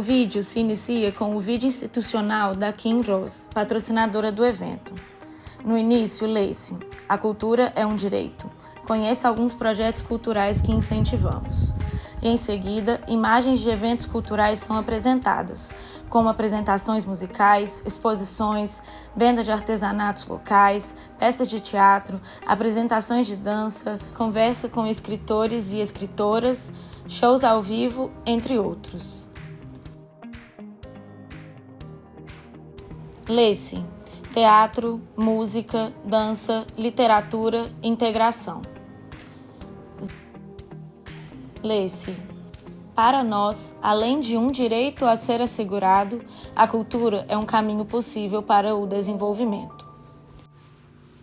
vídeo se inicia com o vídeo institucional da Kim Rose, patrocinadora do evento. No início, lê-se: a cultura é um direito. Conheça alguns projetos culturais que incentivamos. E em seguida, imagens de eventos culturais são apresentadas, como apresentações musicais, exposições, venda de artesanatos locais, peças de teatro, apresentações de dança, conversa com escritores e escritoras, shows ao vivo, entre outros. Lê-se: teatro, música, dança, literatura, integração. Lê-se: para nós, além de um direito a ser assegurado, a cultura é um caminho possível para o desenvolvimento.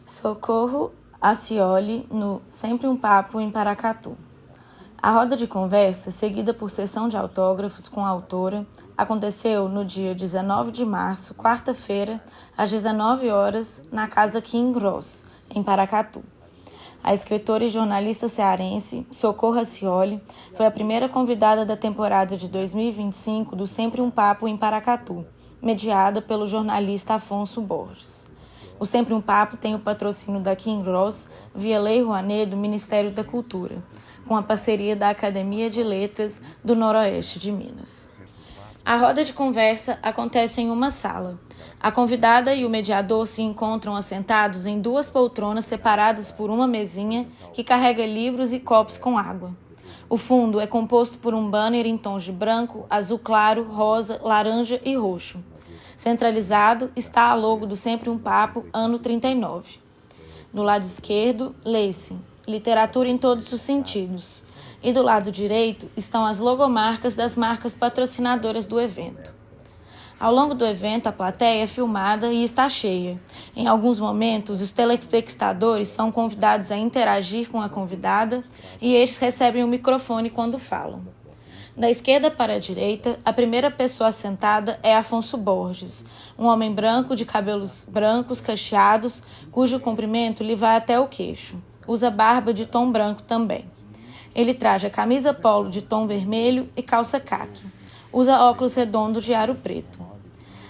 Socorro Acioli, no Sempre um Papo em Paracatu. A roda de conversa, seguida por sessão de autógrafos com a autora, aconteceu no dia 19 de março, quarta-feira, às 19 horas, na Casa Kim Rose, em Paracatu. A escritora e jornalista cearense Socorro Acioli foi a primeira convidada da temporada de 2025 do Sempre um Papo em Paracatu, mediada pelo jornalista Afonso Borges. O Sempre um Papo tem o patrocínio da Kim Rose via Lei Rouanet do Ministério da Cultura, com a parceria da Academia de Letras do Noroeste de Minas. A roda de conversa acontece em uma sala. A convidada e o mediador se encontram assentados em duas poltronas separadas por uma mesinha que carrega livros e copos com água. O fundo é composto por um banner em tons de branco, azul claro, rosa, laranja e roxo. Centralizado está a logo do Sempre um Papo, ano 39. Do lado esquerdo, lê-se: literatura em todos os sentidos. E do lado direito estão as logomarcas das marcas patrocinadoras do evento. Ao longo do evento, a plateia é filmada e está cheia. Em alguns momentos, os telespectadores são convidados a interagir com a convidada e estes recebem o microfone quando falam. Da esquerda para a direita, a primeira pessoa sentada é Afonso Borges, um homem branco de cabelos brancos cacheados, cujo comprimento lhe vai até o queixo. Usa barba de tom branco também. Ele traja camisa polo de tom vermelho e calça caqui. Usa óculos redondos de aro preto.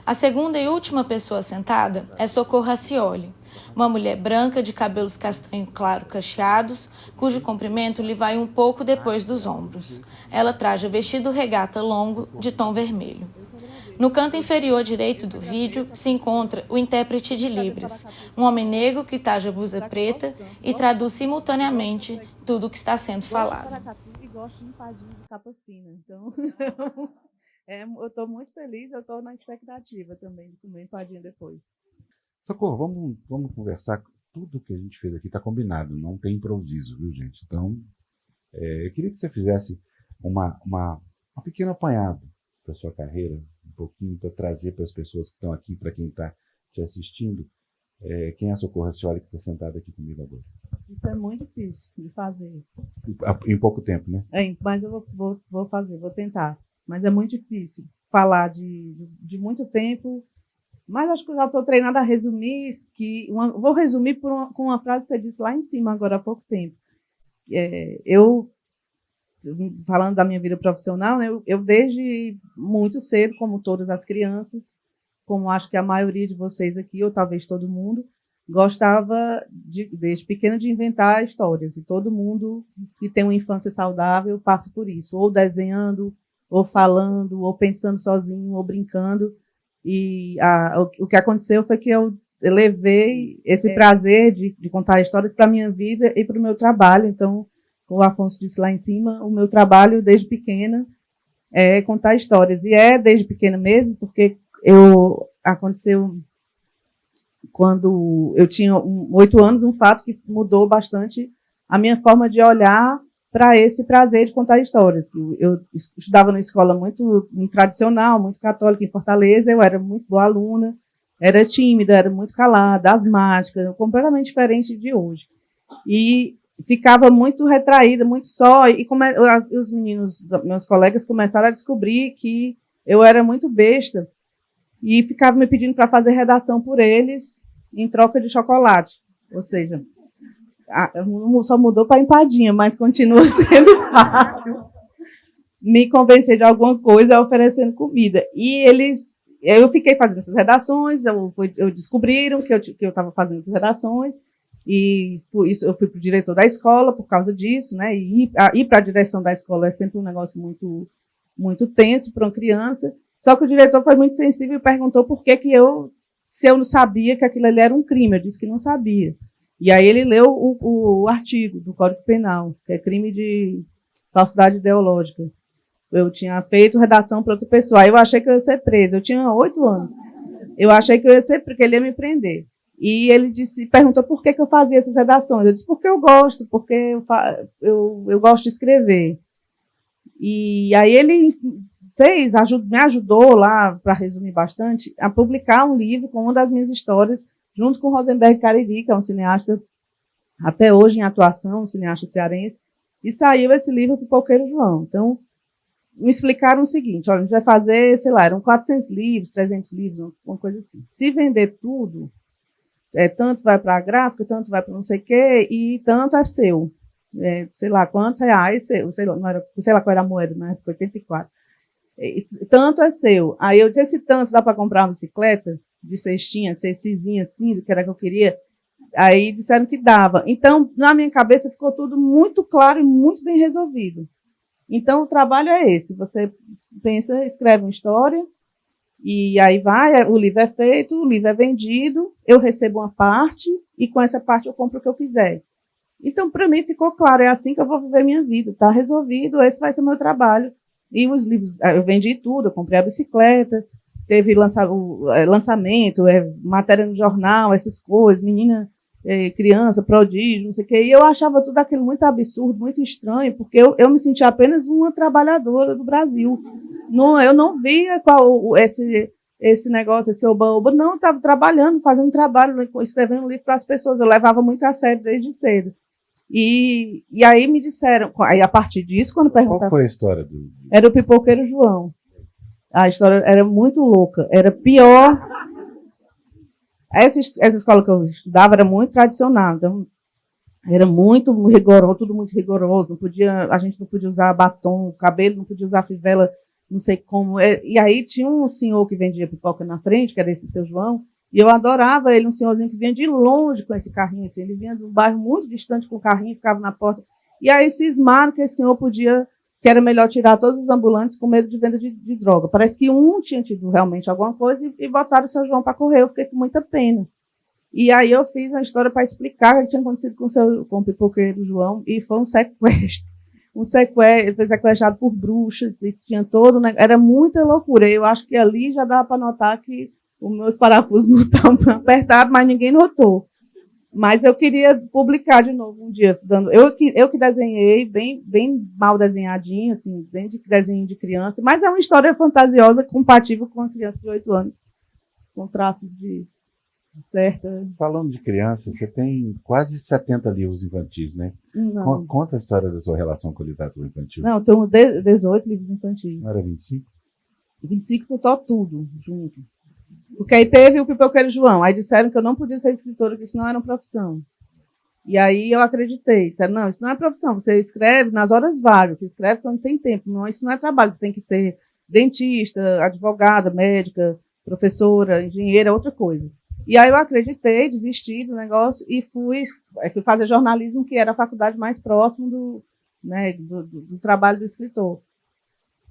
A segunda e última pessoa sentada é Socorro Acioli, uma mulher branca de cabelos castanho claro cacheados, cujo comprimento lhe vai um pouco depois dos ombros. Ela traja vestido regata longo de tom vermelho. No canto inferior direito do vídeo se encontra o intérprete de Libras, um homem negro que traja blusa preta e traduz simultaneamente tudo o que está sendo falado. Eu gosto de empadinha de capa fina, então eu estou muito feliz, eu estou na expectativa também de comer empadinha depois. Socorro, vamos conversar. Tudo que a gente fez aqui está combinado, não tem improviso, viu, gente? Então, eu queria que você fizesse uma pequena apanhado da sua carreira, um pouquinho para trazer para as pessoas que estão aqui, para quem está te assistindo, quem é a Socorro Acioli que está sentada aqui comigo agora. Isso é muito difícil de fazer. Em pouco tempo, né? Mas eu vou fazer, vou tentar. Mas é muito difícil falar de muito tempo. Mas acho que eu já estou treinada a resumir, vou resumir com uma frase que você disse lá em cima agora há pouco tempo. Eu, falando da minha vida profissional, né, eu desde muito cedo, como todas as crianças, como acho que a maioria de vocês aqui, ou talvez todo mundo, gostava, desde pequena, de inventar histórias. E todo mundo que tem uma infância saudável passa por isso, ou desenhando, ou falando, ou pensando sozinho, ou brincando. E o que aconteceu foi que eu levei esse prazer de contar histórias para a minha vida e para o meu trabalho. Então, como o Afonso disse lá em cima, o meu trabalho desde pequena é contar histórias. E é desde pequena mesmo, porque aconteceu quando eu tinha 8 anos, um fato que mudou bastante a minha forma de olhar para esse prazer de contar histórias. Eu estudava numa escola muito tradicional, muito católica em Fortaleza, eu era muito boa aluna, era tímida, era muito calada, asmática, completamente diferente de hoje. E ficava muito retraída, muito só, e os meninos, meus colegas, começaram a descobrir que eu era muito besta, e ficavam me pedindo para fazer redação por eles em troca de chocolate. Ou seja, só mudou para empadinha, mas continua sendo fácil. me convencer de alguma coisa oferecendo comida. E eu fiquei fazendo essas redações, eu descobriram que eu estava fazendo essas redações, e eu fui para o diretor da escola por causa disso, né? E ir para a direção da escola é sempre um negócio muito, muito tenso para uma criança. Só que o diretor foi muito sensível e perguntou por que se eu não sabia que aquilo ali era um crime. Eu disse que não sabia. E aí ele leu o artigo do Código Penal, que é crime de falsidade ideológica. Eu tinha feito redação para outra pessoa. Aí eu achei que eu ia ser presa. Eu tinha 8 anos. Eu achei que eu ia ser, porque ele ia me prender. E ele perguntou por que eu fazia essas redações. Eu disse, porque eu gosto, porque eu gosto de escrever. E aí ele me ajudou lá, para resumir bastante, a publicar um livro com uma das minhas histórias, junto com Rosenberg Cariri, que é um cineasta até hoje em atuação, um cineasta cearense, e saiu esse livro Pipoqueiro João. Então, me explicaram o seguinte, olha, a gente vai fazer, sei lá, eram 400 livros, 300 livros, uma coisa assim. Se vender tudo, tanto vai para a gráfica, tanto vai para não sei o quê, e tanto é seu. Sei lá, quantos reais, sei lá qual era a moeda na época, 84. Tanto é seu. Aí eu disse, esse tanto dá para comprar uma bicicleta de cestinha, cizinha assim, que era que eu queria. Aí disseram que dava. Então, na minha cabeça ficou tudo muito claro e muito bem resolvido. Então, o trabalho é esse. Você pensa, escreve uma história, e aí o livro é feito, o livro é vendido, eu recebo uma parte, e com essa parte eu compro o que eu quiser. Então, para mim, ficou claro, é assim que eu vou viver minha vida. Está resolvido, esse vai ser o meu trabalho. E os livros, eu vendi tudo, eu comprei a bicicleta, teve lançamento, matéria no jornal, essas coisas, menina, criança, prodígio, não sei o quê. E eu achava tudo aquilo muito absurdo, muito estranho, porque eu me sentia apenas uma trabalhadora do Brasil. Eu não via esse negócio, esse oba-oba. Não, eu estava trabalhando, fazendo trabalho, escrevendo livro para as pessoas. Eu levava muito a sério desde cedo. E aí me disseram, aí a partir disso, quando perguntaram... Qual foi a história Era o Pipoqueiro João. A história era muito louca, era pior. Essa escola que eu estudava era muito tradicional, então era muito rigoroso, tudo muito rigoroso. A gente não podia usar batom, cabelo, não podia usar fivela, não sei como. E aí tinha um senhor que vendia pipoca na frente, que era esse seu João, e eu adorava ele, um senhorzinho que vinha de longe com esse carrinho, assim, ele vinha de um bairro muito distante com o carrinho, ficava na porta. E aí cismaram que esse senhor que era melhor tirar todos os ambulantes com medo de venda de droga. Parece que um tinha tido realmente alguma coisa e botaram o seu João para correr. Eu fiquei com muita pena. E aí eu fiz uma história para explicar o que tinha acontecido com o Pipoqueiro João, e foi um sequestro. Ele foi sequestrado por bruxas, e tinha todo... Era muita loucura. Eu acho que ali já dava para notar que os meus parafusos não estavam apertados, mas ninguém notou. Mas eu queria publicar de novo um dia. Eu que desenhei, bem mal desenhadinho, assim, bem de desenho de criança, mas é uma história fantasiosa, compatível com uma criança de 8 anos, com traços de certa... Falando de criança, você tem quase 70 livros infantis, né? Não. Conta a história da sua relação com a literatura infantil. Não, eu tenho 18 livros infantis. Não era 25? 25 botou tudo junto. Porque aí teve o Pipoqueiro João, aí disseram que eu não podia ser escritora, que isso não era uma profissão. E aí eu acreditei, disseram, não, isso não é profissão, você escreve nas horas vagas, você escreve quando tem tempo, não, isso não é trabalho, você tem que ser dentista, advogada, médica, professora, engenheira, outra coisa. E aí eu acreditei, desisti do negócio e fui fazer jornalismo, que era a faculdade mais próxima do trabalho do escritor.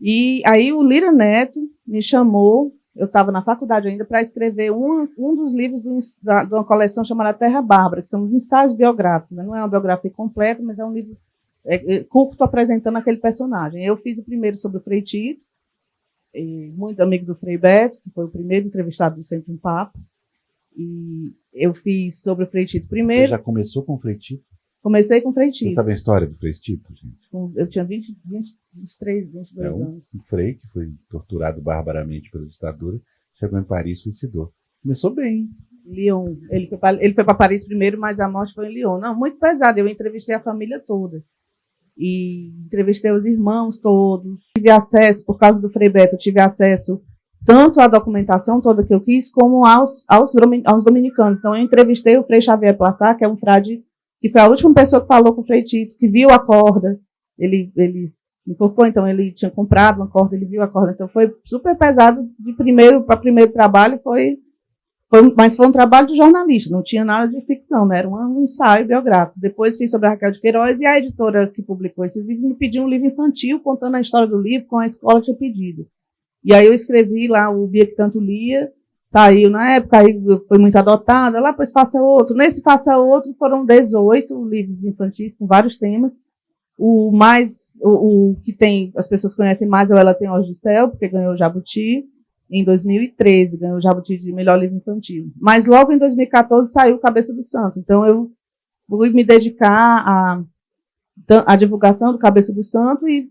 E aí o Lira Neto me chamou, eu estava na faculdade ainda, para escrever um dos livros de uma coleção chamada Terra Bárbara, que são os ensaios biográficos. Né? Não é uma biografia completa, mas é um livro curto apresentando aquele personagem. Eu fiz o primeiro sobre o Frei Tito, muito amigo do Frei Beto, que foi o primeiro entrevistado do Sempre um Papo. E eu fiz sobre o Frei Tito primeiro. Você já começou com o Frei Tito? Comecei com o Frei Tito. Você sabe a história do Frei Tito, gente? Eu tinha 23, 22 anos. Um frei que foi torturado barbaramente pela ditadura, chegou em Paris e suicidou. Começou bem. Lyon. Ele foi para Paris primeiro, mas a morte foi em Lyon. Não, muito pesado. Eu entrevistei a família toda. E entrevistei os irmãos todos. Tive acesso, por causa do Frei Beto, eu tive acesso tanto à documentação toda que eu quis, como aos dominicanos. Então, eu entrevistei o Frei Xavier Plassat, que é um frade que foi a última pessoa que falou com o Frei Tito, que viu a corda. Ele Encorpou, então ele tinha comprado uma corda, ele viu a corda, então foi super pesado de primeiro para primeiro trabalho, mas foi um trabalho de jornalista, não tinha nada de ficção, né? Era um ensaio biográfico. Depois fiz sobre a Raquel de Queiroz e a editora que publicou esses livros me pediu um livro infantil contando a história do livro como a escola tinha pedido. E aí eu escrevi lá o Bia que Tanto Lia, saiu na época, aí foi muito adotada, lá pois faça outro. Nesse faça outro foram 18 livros infantis com vários temas. O que tem, as pessoas conhecem mais é o Ela Tem Olhos de Céu, porque ganhou o Jabuti em 2013, ganhou o Jabuti de melhor livro infantil. Mas logo em 2014 saiu Cabeça do Santo. Então eu fui me dedicar à divulgação do Cabeça do Santo e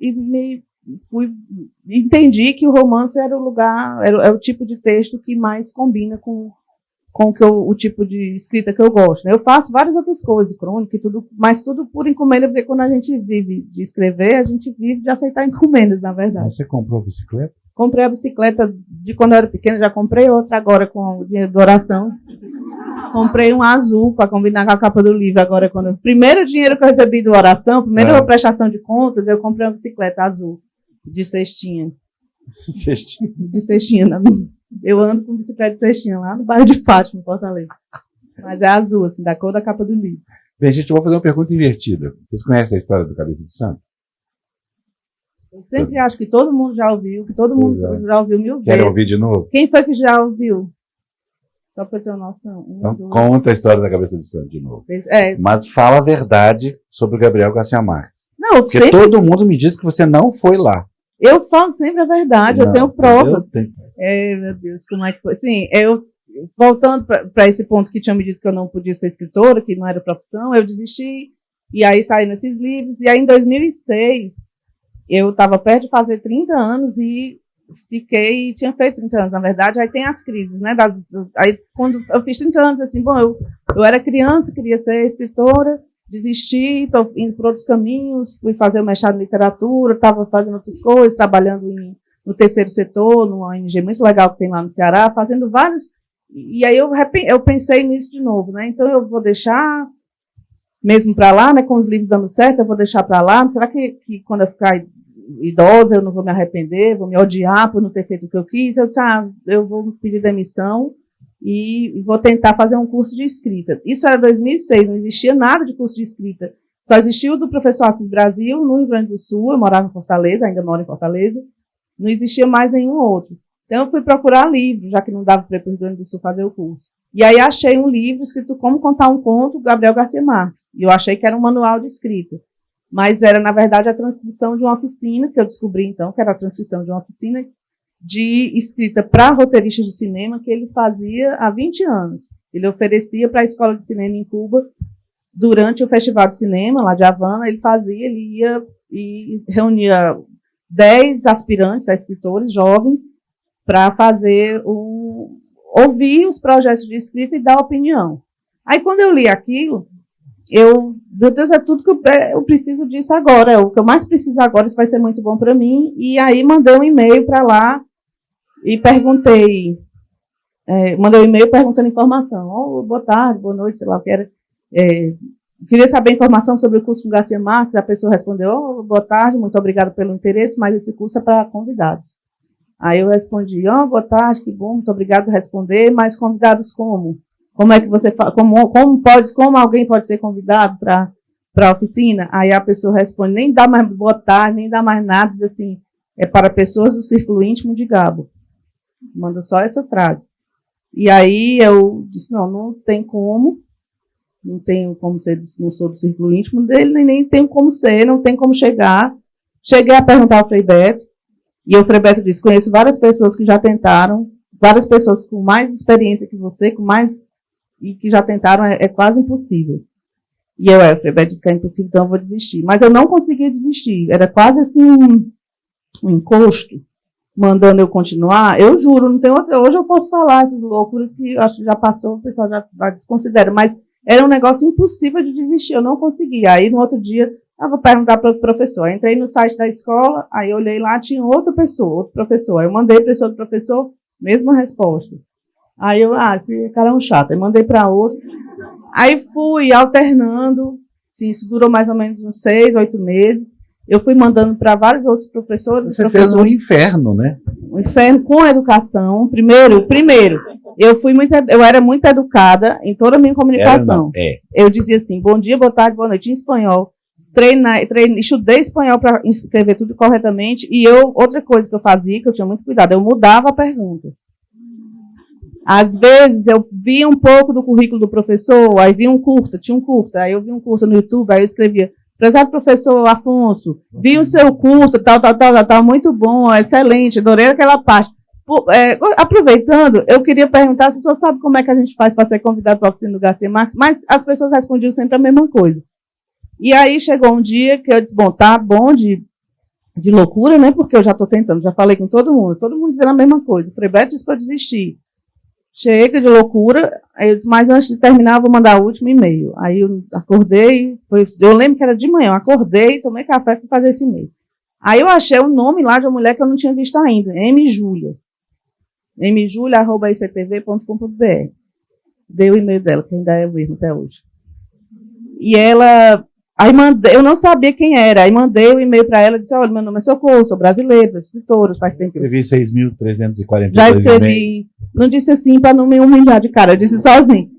entendi que o romance era o lugar, é o tipo de texto que mais combina com o tipo de escrita que eu gosto. Eu faço várias outras coisas, crônica e tudo, mas tudo por encomenda, porque quando a gente vive de escrever, a gente vive de aceitar encomendas, na verdade. Você comprou a bicicleta? Comprei a bicicleta de quando eu era pequena, já comprei outra agora com o dinheiro da oração. Comprei um azul para combinar com a capa do livro. Agora, primeiro dinheiro que eu recebi da oração, primeira prestação de contas, eu comprei uma bicicleta azul, de cestinha. Cestinha? De cestinha, eu ando com bicicleta de cestinha lá no bairro de Fátima, em Fortaleza. Mas é azul, assim, da cor da capa do livro. Bem, gente, eu vou fazer uma pergunta invertida. Vocês conhecem a história do Cabeça de Santo? Eu sempre acho que todo mundo já ouviu, que todo mundo já ouviu 1000 vezes. Querem ouvir de novo? Quem foi que já ouviu? Só para ter uma noção. Então, conta a história da Cabeça de Santo de novo. É. Mas fala a verdade sobre o Gabriel Garcia Marques. Não, porque todo mundo me diz que você não foi lá. Eu falo sempre a verdade, eu tenho provas. Meu Deus, como é que foi? Sim, voltando para esse ponto que tinha me dito que eu não podia ser escritora, que não era profissão, eu desisti, e aí saí nesses livros, e aí em 2006, eu estava perto de fazer 30 anos e tinha feito 30 anos, na verdade, aí tem as crises, né? Aí quando eu fiz 30 anos, assim, bom, eu era criança, queria ser escritora, desisti, estou indo por outros caminhos, fui fazer o mestrado em literatura, estava fazendo outras coisas, trabalhando no terceiro setor, numa ONG muito legal que tem lá no Ceará, fazendo vários, e aí eu pensei nisso de novo, né? Então eu vou deixar, mesmo para lá, né, com os livros dando certo, eu vou deixar para lá, será que quando eu ficar idosa eu não vou me arrepender, vou me odiar por não ter feito o que eu quis? Eu disse, eu vou pedir demissão, e vou tentar fazer um curso de escrita. Isso era 2006, não existia nada de curso de escrita. Só existia o do professor Assis Brasil, no Rio Grande do Sul, eu morava em Fortaleza, ainda moro em Fortaleza, não existia mais nenhum outro. Então eu fui procurar livro, já que não dava para ir para o Rio Grande do Sul fazer o curso. E aí achei um livro escrito Como Contar um Conto, Gabriel Garcia Marques. E eu achei que era um manual de escrita. Mas era, na verdade, a transcrição de uma oficina, que eu descobri então, que era a transcrição de uma oficina de escrita para roteiristas de cinema que ele fazia há 20 anos. Ele oferecia para a escola de cinema em Cuba, durante o Festival de Cinema, lá de Havana, ele ia e reunia 10 aspirantes a escritores jovens para ouvir os projetos de escrita e dar opinião. Aí, quando eu li aquilo, meu Deus, é tudo que eu preciso disso agora, é o que eu mais preciso agora, isso vai ser muito bom para mim, e aí mandei um e-mail para lá, e mandei um e-mail perguntando informação. Boa tarde, boa noite, sei lá o que era. Queria saber informação sobre o curso com Garcia Marques. A pessoa respondeu, boa tarde, muito obrigada pelo interesse, mas esse curso é para convidados. Aí eu respondi, boa tarde, que bom, muito obrigado por responder, mas convidados como? Como é que você fala? Como alguém pode ser convidado para a oficina? Aí a pessoa responde, nem dá mais boa tarde, nem dá mais nada, diz assim, é para pessoas do círculo íntimo de Gabo. Manda só essa frase. E aí eu disse, não tem como, não tenho como ser, não sou do círculo íntimo dele, nem tenho como ser, não tem como chegar. Cheguei a perguntar ao Frei Beto, e o Frei Beto disse, conheço várias pessoas que já tentaram, várias pessoas com mais experiência que você, e que já tentaram, é quase impossível. E o Frei Beto disse que é impossível, então eu vou desistir. Mas eu não conseguia desistir, era quase assim um encosto, mandando eu continuar. Eu juro, não tem outra. Hoje eu posso falar essas loucuras que eu acho que já passou, o pessoal já desconsidera, mas era um negócio impossível de desistir, eu não conseguia. Aí no outro dia, eu vou perguntar para o professor. Eu entrei no site da escola, aí eu olhei lá, tinha outra pessoa, outro professor. Aí eu mandei para esse outro professor, mesma resposta. Aí eu, esse cara é um chato. Aí mandei para outro. Aí fui alternando, sim, isso durou mais ou menos uns 6, 8 meses. Eu fui mandando para vários outros professores. Você fez um inferno, né? Um inferno com a educação. Primeiro, eu era muito educada em toda a minha comunicação. Eu dizia assim, bom dia, boa tarde, boa noite, em espanhol. Estudei espanhol para escrever tudo corretamente. E outra coisa que eu fazia, que eu tinha muito cuidado, eu mudava a pergunta. Às vezes eu via um pouco do currículo do professor, aí tinha um curta, aí eu vi um curta no YouTube, aí eu escrevia, prezado professor Afonso, vi o seu curta, tal, muito bom, excelente, adorei aquela parte. Aproveitando, eu queria perguntar se o senhor sabe como é que a gente faz para ser convidado para a oficina do Garcia Marques, mas as pessoas respondiam sempre a mesma coisa. E aí chegou um dia que eu disse, bom, tá bom de loucura, né, porque eu já estou tentando, já falei com todo mundo dizendo a mesma coisa. O Frei Beto disse para eu desistir. Chega de loucura, mas antes de terminar, eu vou mandar o último e-mail. Aí eu acordei, eu lembro que era de manhã, eu acordei, tomei café para fazer esse e-mail. Aí eu achei o nome lá de uma mulher que eu não tinha visto ainda, mjulia, mjulia@ictv.com.br. Dei o e-mail dela, que ainda é o mesmo até hoje. E ela, eu não sabia quem era, aí mandei o e-mail para ela, disse, olha, meu nome é Socorro, sou brasileira, escritora, faz tempo. Escrevi 6.342 já escrevi, não disse assim para não me humilhar de cara, eu disse sozinho.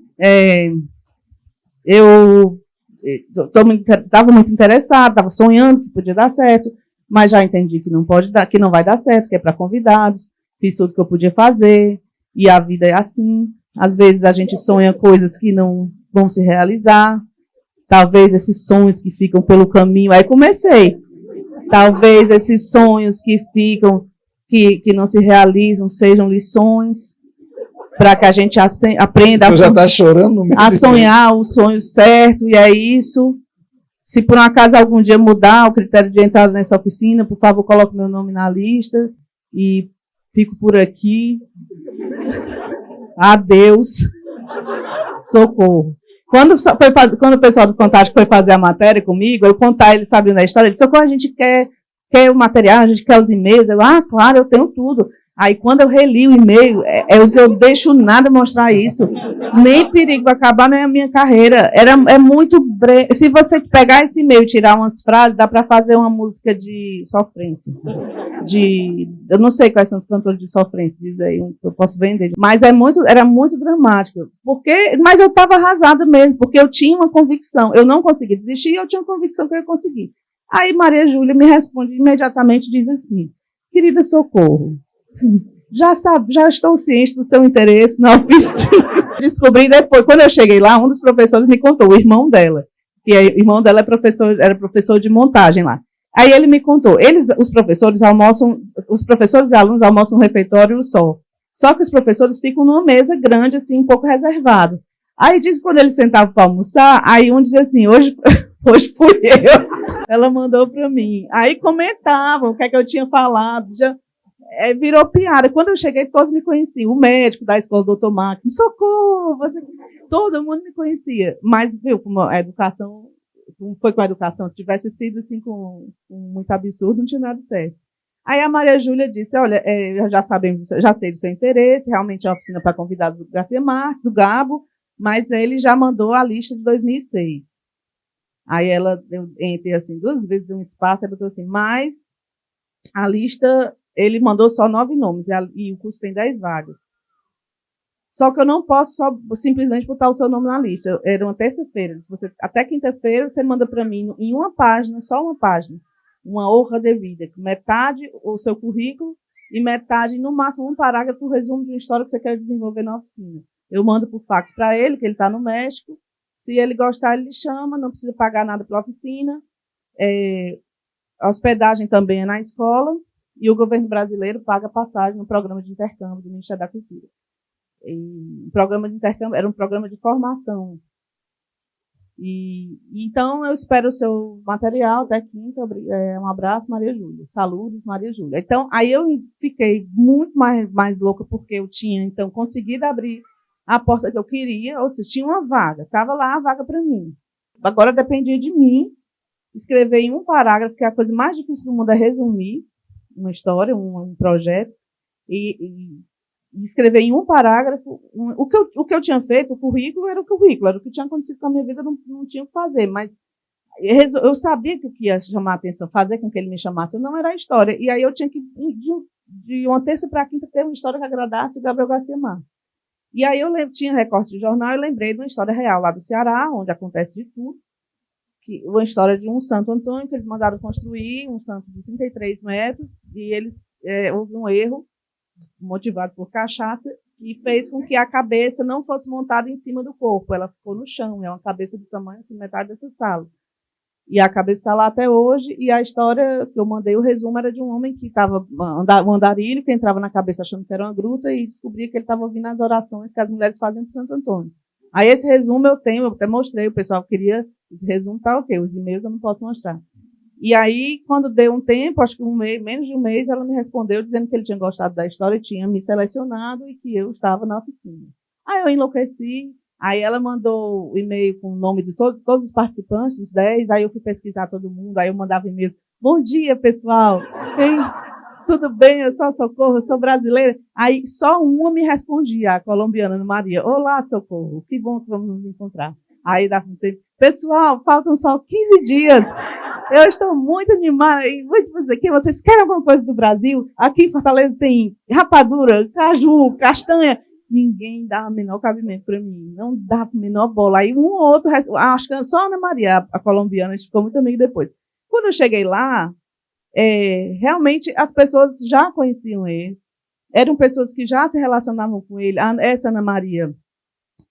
Eu estava muito interessada, estava sonhando que podia dar certo, mas já entendi que não pode dar, que não vai dar certo, que é para convidados, fiz tudo que eu podia fazer, e a vida é assim. Às vezes a gente sonha coisas que não vão se realizar, talvez esses sonhos que ficam pelo caminho, aí comecei, talvez esses sonhos que ficam, que não se realizam, sejam lições, para que a gente aprenda a sonhar o sonho certo, e é isso. Se por um acaso algum dia mudar o critério de entrada nessa oficina, por favor, coloque meu nome na lista, e fico por aqui. Adeus. Socorro. Quando o pessoal do Fantástico foi fazer a matéria comigo, eu contar, eles sabiam da história, eles disseram, Socorro, a gente quer o material, a gente quer os e-mails. Eu, claro, eu tenho tudo. Aí, quando eu reli o e-mail, eu deixo nada mostrar isso. Nem perigo, vai acabar a minha carreira. É muito breve. Se você pegar esse e-mail e tirar umas frases, dá para fazer uma música de sofrência. Eu não sei quais são os cantores de sofrência, diz aí, eu posso vender. Mas era muito dramático. Mas eu estava arrasada mesmo, porque eu tinha uma convicção. Eu não consegui desistir e eu tinha uma convicção que eu ia conseguir. Aí, Maria Júlia me responde imediatamente, diz assim, querida Socorro, já estou ciente do seu interesse na oficina. Descobri depois, quando eu cheguei lá, um dos professores me contou, o irmão dela, o irmão dela era professor de montagem lá. Aí ele me contou, os professores e alunos almoçam no refeitório só que os professores ficam numa mesa grande, assim, um pouco reservado. Aí diz que quando eles sentavam para almoçar, aí um dizia assim, hoje fui eu. Ela mandou para mim. Aí comentavam o que é que eu tinha falado, virou piada. Quando eu cheguei, todos me conheciam. O médico da escola, o doutor Máximo, Socorro! Todo mundo me conhecia. Mas, viu, como a educação, foi com a educação, se tivesse sido assim, com muito absurdo, não tinha nada certo. Aí a Maria Júlia disse, olha, já sei do seu interesse, realmente é uma oficina para convidados do Garcia Marques, do Gabo, mas ele já mandou a lista de 2006. Aí eu entrei assim 2 vezes, deu um espaço, aí botou assim, mas a lista, ele mandou só 9 nomes, e o curso tem 10 vagas. Só que eu não posso simplesmente botar o seu nome na lista. Era uma terça-feira. Até quinta-feira você manda para mim, em uma página, só uma página, uma honra de vida, metade o seu currículo e metade, no máximo, um parágrafo, um resumo de uma história que você quer desenvolver na oficina. Eu mando por fax para ele, que ele está no México. Se ele gostar, ele chama, não precisa pagar nada pela oficina. A hospedagem também é na escola, e o governo brasileiro paga passagem no programa de intercâmbio do Ministério da Cultura. O programa de intercâmbio era um programa de formação. Então, eu espero o seu material até quinta. Um abraço, Maria Júlia. Saludos, Maria Júlia. Então, aí eu fiquei muito mais louca, porque eu tinha, então, conseguido abrir a porta que eu queria, ou seja, tinha uma vaga, estava lá a vaga para mim. Agora dependia de mim escrever em um parágrafo, que é a coisa mais difícil do mundo, é resumir uma história, um projeto, e escrever em um parágrafo. O que eu tinha feito, o currículo era o que tinha acontecido com a minha vida, não tinha o que fazer, mas Eu sabia que o que ia chamar a atenção, fazer com que ele me chamasse, não era a história. E aí eu tinha que, de uma terça para a quinta, ter uma história que agradasse o Gabriel Garcia Marques. E aí eu tinha recorte de jornal, eu lembrei de uma história real lá do Ceará, onde acontece de tudo, uma história de um Santo Antônio, que eles mandaram construir, um santo de 33 metros, e houve um erro, motivado por cachaça, e fez com que a cabeça não fosse montada em cima do corpo, ela ficou no chão, é uma cabeça do tamanho assim, metade dessa sala. E a cabeça está lá até hoje, e a história que eu mandei, o resumo, era de um homem que estava, um andarilho, que entrava na cabeça achando que era uma gruta, e descobria que ele estava ouvindo as orações que as mulheres fazem para Santo Antônio. Aí esse resumo eu tenho, eu até mostrei, o pessoal queria, esse resumo tá ok, os e-mails eu não posso mostrar. E aí, quando deu um tempo, acho que menos de um mês, ela me respondeu dizendo que ele tinha gostado da história, tinha me selecionado e que eu estava na oficina. Aí eu enlouqueci, aí ela mandou o e-mail com o nome de todos os participantes, dos 10, aí eu fui pesquisar todo mundo, aí eu mandava e-mails, bom dia, pessoal, hein? Tudo bem, eu sou Socorro, eu sou brasileira. Aí só uma me respondia, a colombiana Ana Maria, olá, Socorro, que bom que vamos nos encontrar. Aí dava um tempo, pessoal, faltam só 15 dias, eu estou muito animada, e vou te dizer que vocês querem alguma coisa do Brasil? Aqui em Fortaleza tem rapadura, caju, castanha. Ninguém dava o menor cabimento para mim, não dava a menor bola. Aí um ou outro, acho que só a Ana Maria, a colombiana, a gente ficou muito amiga depois. Quando eu cheguei lá, realmente as pessoas já conheciam ele, eram pessoas que já se relacionavam com ele. Essa Ana Maria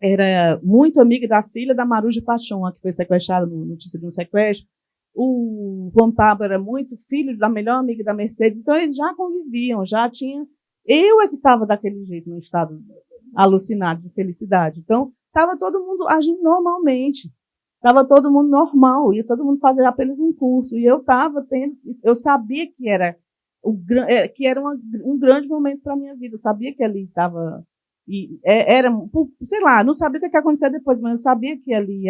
era muito amiga da filha da Maruja Pachon, que foi sequestrada no notícia de um sequestro. O Juan Pablo era muito filho da melhor amiga da Mercedes, então eles já conviviam, já tinha. Eu é que estava daquele jeito, num estado alucinado de felicidade. Então, estava todo mundo agindo normalmente. Estava todo mundo normal, ia todo mundo fazer apenas um curso. E eu estava tendo, eu sabia que era um grande momento para a minha vida. Eu sabia que ali estava. Sei lá, não sabia o que ia acontecer depois, mas eu sabia que ali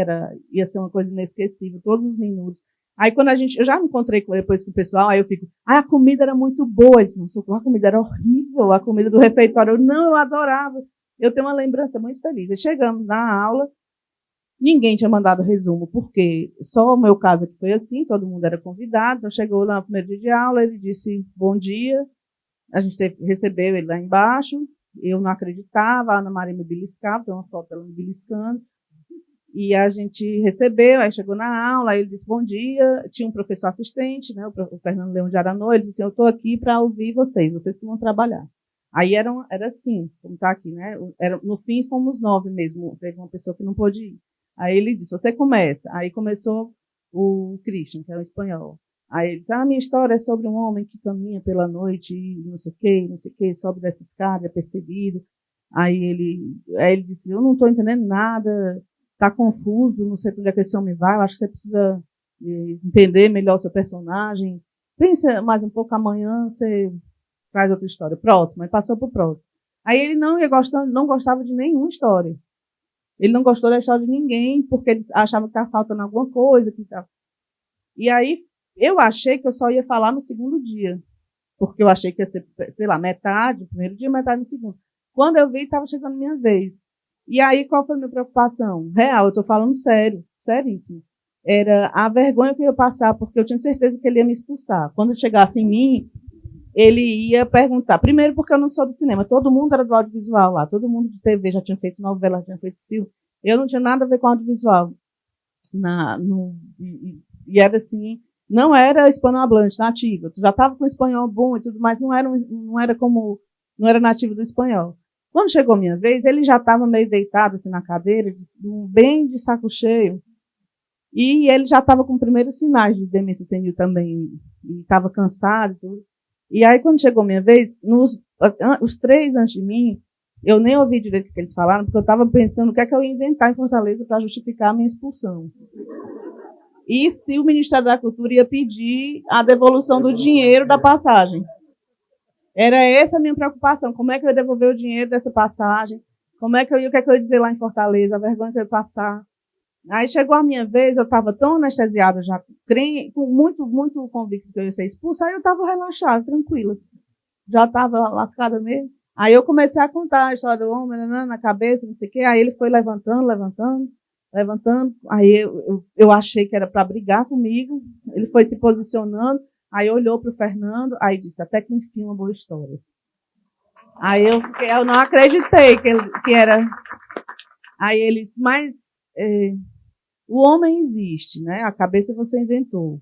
ia ser uma coisa inesquecível, todos os minutos. Aí quando eu já me encontrei depois com o pessoal, aí eu fico, a comida era muito boa. Eles, não, a comida era horrível, a comida do refeitório, eu adorava. Eu tenho uma lembrança muito feliz. E chegamos na aula, ninguém tinha mandado resumo, porque só o meu caso aqui foi assim, todo mundo era convidado. Então chegou lá no primeiro dia de aula, ele disse, bom dia, a gente recebeu ele lá embaixo, eu não acreditava, a Ana Maria me beliscava, tem uma foto dela me beliscando. E a gente recebeu, aí chegou na aula, aí ele disse, bom dia, tinha um professor assistente, né, o Fernando Leão de Aranô, ele disse, eu estou aqui para ouvir vocês que vão trabalhar. Aí era assim, como está aqui, né, no fim fomos 9 mesmo, teve uma pessoa que não pôde ir. Aí ele disse, você começa. Aí começou o Christian, que é um espanhol. Aí ele disse, minha história é sobre um homem que caminha pela noite e não sei o que, sobe dessa escada, é perseguido. Aí ele disse, eu não estou entendendo nada, está confuso, não sei para onde é que esse homem vai, eu acho que você precisa entender melhor o seu personagem. Pensa mais um pouco, amanhã você traz outra história. Próximo, aí passou para o próximo. Aí ele não gostava de nenhuma história. Ele não gostou da história de ninguém, porque ele achava que estava faltando alguma coisa. E aí eu achei que eu só ia falar no segundo dia, porque eu achei que ia ser, sei lá, metade no primeiro dia, metade no segundo. Quando eu vi, estava chegando a minha vez. E aí, qual foi a minha preocupação? Real, eu estou falando sério, seríssimo. Era a vergonha que eu ia passar, porque eu tinha certeza que ele ia me expulsar. Quando chegasse em mim, ele ia perguntar. Primeiro, porque eu não sou do cinema. Todo mundo era do audiovisual lá. Todo mundo de TV já tinha feito novela, já tinha feito filme. Eu não tinha nada a ver com audiovisual. E era assim, não era hispanohablante, nativa. Tu já estava com espanhol bom e tudo, mas não era nativo do espanhol. Quando chegou a minha vez, ele já estava meio deitado assim, na cadeira, bem de saco cheio. E ele já estava com primeiros sinais de demência senil também. E estava cansado e tudo. E aí, quando chegou a minha vez, os 3 antes de mim, eu nem ouvi direito o que eles falaram, porque eu estava pensando o que é que eu ia inventar em Fortaleza para justificar a minha expulsão. E se o Ministério da Cultura ia pedir a devolução do dinheiro da passagem. Era essa a minha preocupação. Como é que eu ia devolver o dinheiro dessa passagem? O que é que eu ia dizer lá em Fortaleza? A vergonha que eu ia passar. Aí chegou a minha vez, eu estava tão anestesiada já, muito, muito convicta que eu ia ser expulsa, aí eu estava relaxada, tranquila. Já estava lascada mesmo. Aí eu comecei a contar a história do homem, na cabeça, não sei o quê. Aí ele foi levantando. levantando. Aí eu achei que era para brigar comigo. Ele foi se posicionando. Aí olhou para o Fernando, aí disse, até que enfim, uma boa história. Aí eu não acreditei que era... Aí ele disse, mas o homem existe, né? A cabeça você inventou.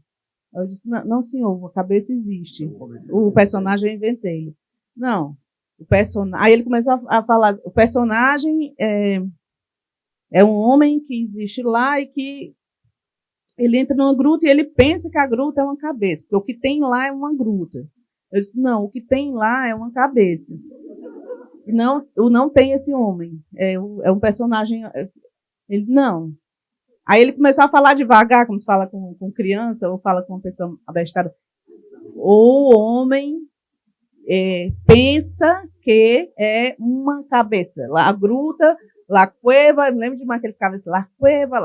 Eu disse, não senhor, a cabeça existe. O personagem eu inventei. Não, o personagem... Aí ele começou a falar, o personagem é um homem que existe lá e que ele entra numa gruta e ele pensa que a gruta é uma cabeça, porque o que tem lá é uma gruta. Eu disse, não, o que tem lá é uma cabeça. Não tem esse homem. É um personagem... Ele, não. Aí ele começou a falar devagar, como se fala com criança, ou fala com uma pessoa abestada. O homem pensa que é uma cabeça. La gruta, la cueva, eu me lembro demais que ele ficava assim, la cueva.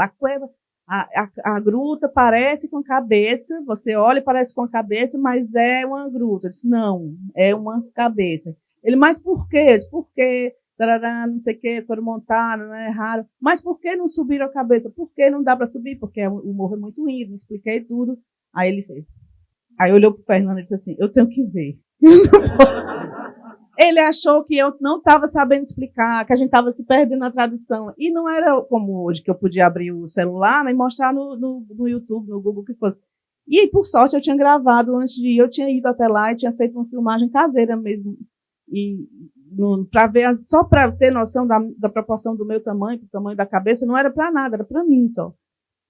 A gruta parece com cabeça, você olha e parece com a cabeça, mas é uma gruta. Eu disse, não, é uma cabeça. Ele, mas por quê? Eu disse, por quê? Tarará, não sei o quê, foram montados, né, erraram. Mas por que não subiram a cabeça? Por que não dá para subir? Porque o morro é muito íngreme, expliquei tudo. Aí ele fez. Aí olhou para o Fernando e disse assim, eu tenho que ver. Ele achou que eu não estava sabendo explicar, que a gente estava se perdendo na tradução. E não era como hoje, que eu podia abrir o celular, né, e mostrar no YouTube, no Google, o que fosse. E, por sorte, eu tinha gravado antes de ir, eu tinha ido até lá e tinha feito uma filmagem caseira mesmo. E para ver, só para ter noção da proporção do meu tamanho, do tamanho da cabeça, não era para nada, era para mim só.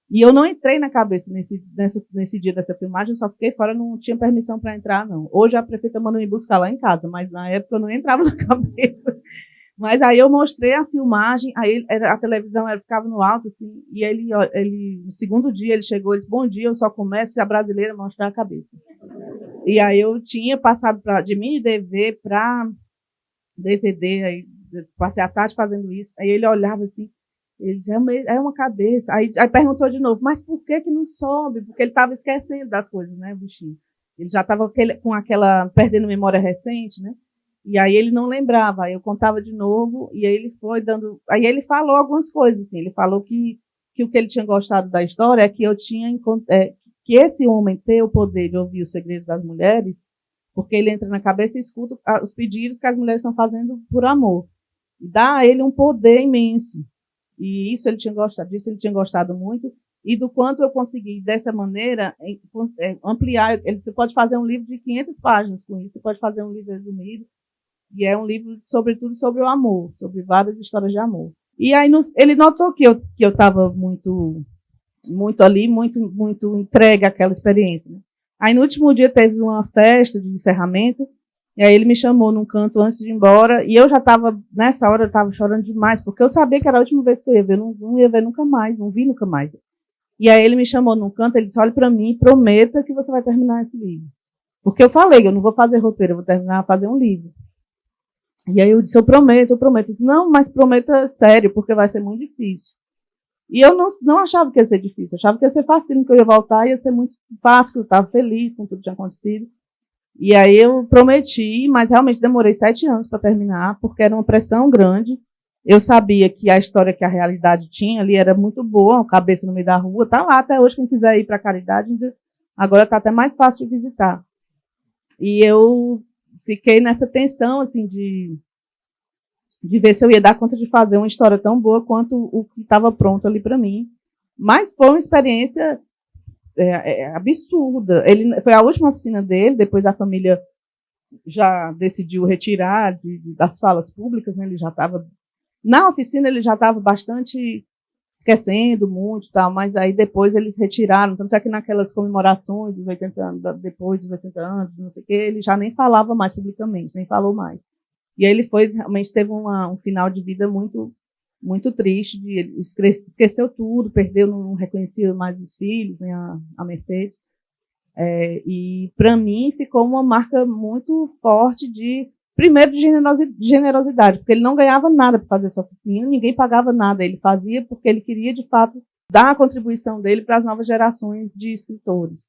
E eu não entrei na cabeça nesse dia dessa filmagem, eu só fiquei fora, não tinha permissão para entrar, não. Hoje a prefeita mandou me buscar lá em casa, mas na época eu não entrava na cabeça. Mas aí eu mostrei a filmagem, aí a televisão ficava no alto, assim, e ele, no segundo dia, ele chegou e disse, bom dia, eu só começo se a brasileira mostrar a cabeça. E aí eu tinha passado de mini DV para DVD, aí passei a tarde fazendo isso, aí ele olhava assim, ele dizia, é uma cabeça. Aí perguntou de novo, mas por que não sobe? Porque ele estava esquecendo das coisas, né, o bichinho? Ele já estava com aquela, perdendo memória recente, né? E aí ele não lembrava. Aí eu contava de novo, e aí ele foi dando... Aí ele falou algumas coisas, assim. Ele falou que o que ele tinha gostado da história é que eu tinha... que esse homem ter o poder de ouvir os segredos das mulheres, porque ele entra na cabeça e escuta os pedidos que as mulheres estão fazendo por amor. E dá a ele um poder imenso. E isso ele tinha gostado, disso ele tinha gostado muito, e do quanto eu consegui, dessa maneira, ampliar. Você pode fazer um livro de 500 páginas com isso, você pode fazer um livro resumido, e é um livro, sobretudo, sobre o amor, sobre várias histórias de amor. E aí ele notou que eu estava muito ali, muito entregue àquela experiência, né? Aí no último dia teve uma festa de encerramento, e aí ele me chamou num canto antes de ir embora, e eu já estava, nessa hora, eu estava chorando demais, porque eu sabia que era a última vez que eu ia ver, não ia ver nunca mais, não vi nunca mais. E aí ele me chamou num canto, ele disse, olha para mim, prometa que você vai terminar esse livro. Porque eu falei, eu não vou fazer roteiro, eu vou terminar a fazer um livro. E aí eu disse, eu prometo. Eu disse, não, mas prometa sério, porque vai ser muito difícil. E eu não achava que ia ser difícil, eu achava que ia ser fácil, que eu ia voltar, ia ser muito fácil, que eu estava feliz com tudo que tinha acontecido. E aí eu prometi, mas realmente demorei 7 anos para terminar, porque era uma pressão grande. Eu sabia que a história que a realidade tinha ali era muito boa, a cabeça no meio da rua, está lá até hoje, quem quiser ir para a Caridade, agora está até mais fácil de visitar. E eu fiquei nessa tensão, assim, de ver se eu ia dar conta de fazer uma história tão boa quanto o que estava pronto ali para mim. Mas foi uma experiência absurda. Foi a última oficina dele, depois a família já decidiu retirar das falas públicas, né? Ele já estava... Na oficina ele já estava bastante esquecendo muito, tal, mas aí depois eles retiraram, tanto é que naquelas comemorações dos 80 anos, depois dos 80 anos, não sei o quê, ele já nem falava mais publicamente, nem falou mais. E aí ele realmente teve um final de vida muito, muito triste, ele esqueceu tudo, perdeu, não reconhecia mais os filhos, nem a Mercedes. E para mim ficou uma marca muito forte primeiro de generosidade, porque ele não ganhava nada para fazer essa oficina, ninguém pagava nada, ele fazia porque ele queria, de fato, dar a contribuição dele para as novas gerações de escritores.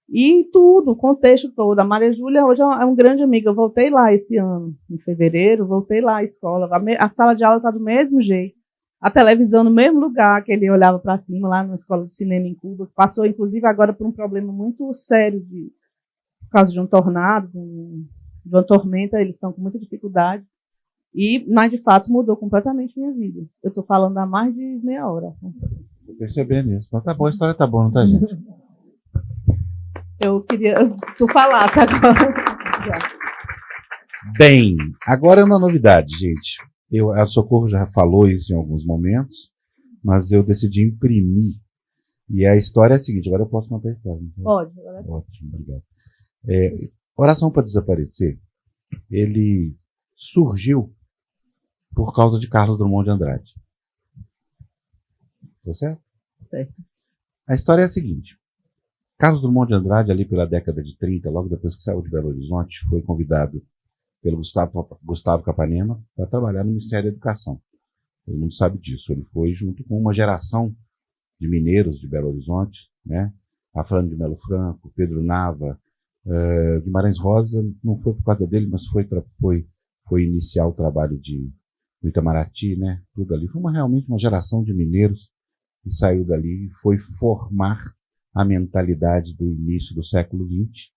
E tudo, o contexto todo. A Maria Júlia hoje é um grande amiga. Eu voltei lá esse ano, em fevereiro, voltei lá à escola. A sala de aula está do mesmo jeito. a televisão no mesmo lugar que ele olhava para cima, lá na escola de cinema em Cuba. Passou, inclusive, agora por um problema muito sério por causa de um tornado, de uma tormenta, eles estão com muita dificuldade. Mas, de fato, mudou completamente minha vida. Eu estou falando há mais de meia hora. Tô percebendo isso. Mas tá bom, a história tá boa, não tá, gente? Eu queria que tu falasse agora. Bem, agora é uma novidade, gente. A Socorro já falou isso em alguns momentos, mas eu decidi imprimir. E a história é a seguinte, agora eu posso contar a história. Então? Pode. Ótimo, obrigado. Oração para Desaparecer, ele surgiu por causa de Carlos Drummond de Andrade. Tá certo? Certo. A história é a seguinte. Carlos Drummond de Andrade, ali pela década de 30, logo depois que saiu de Belo Horizonte, foi convidado pelo Gustavo Capanema para trabalhar no Ministério da Educação. Todo mundo sabe disso. Ele foi junto com uma geração de mineiros de Belo Horizonte, né? Afrânio de Melo Franco, Pedro Nava, Guimarães Rosa, não foi por causa dele, mas foi iniciar o trabalho do Itamaraty, né? Tudo ali. Foi realmente uma geração de mineiros que saiu dali e foi formar a mentalidade do início do século XX,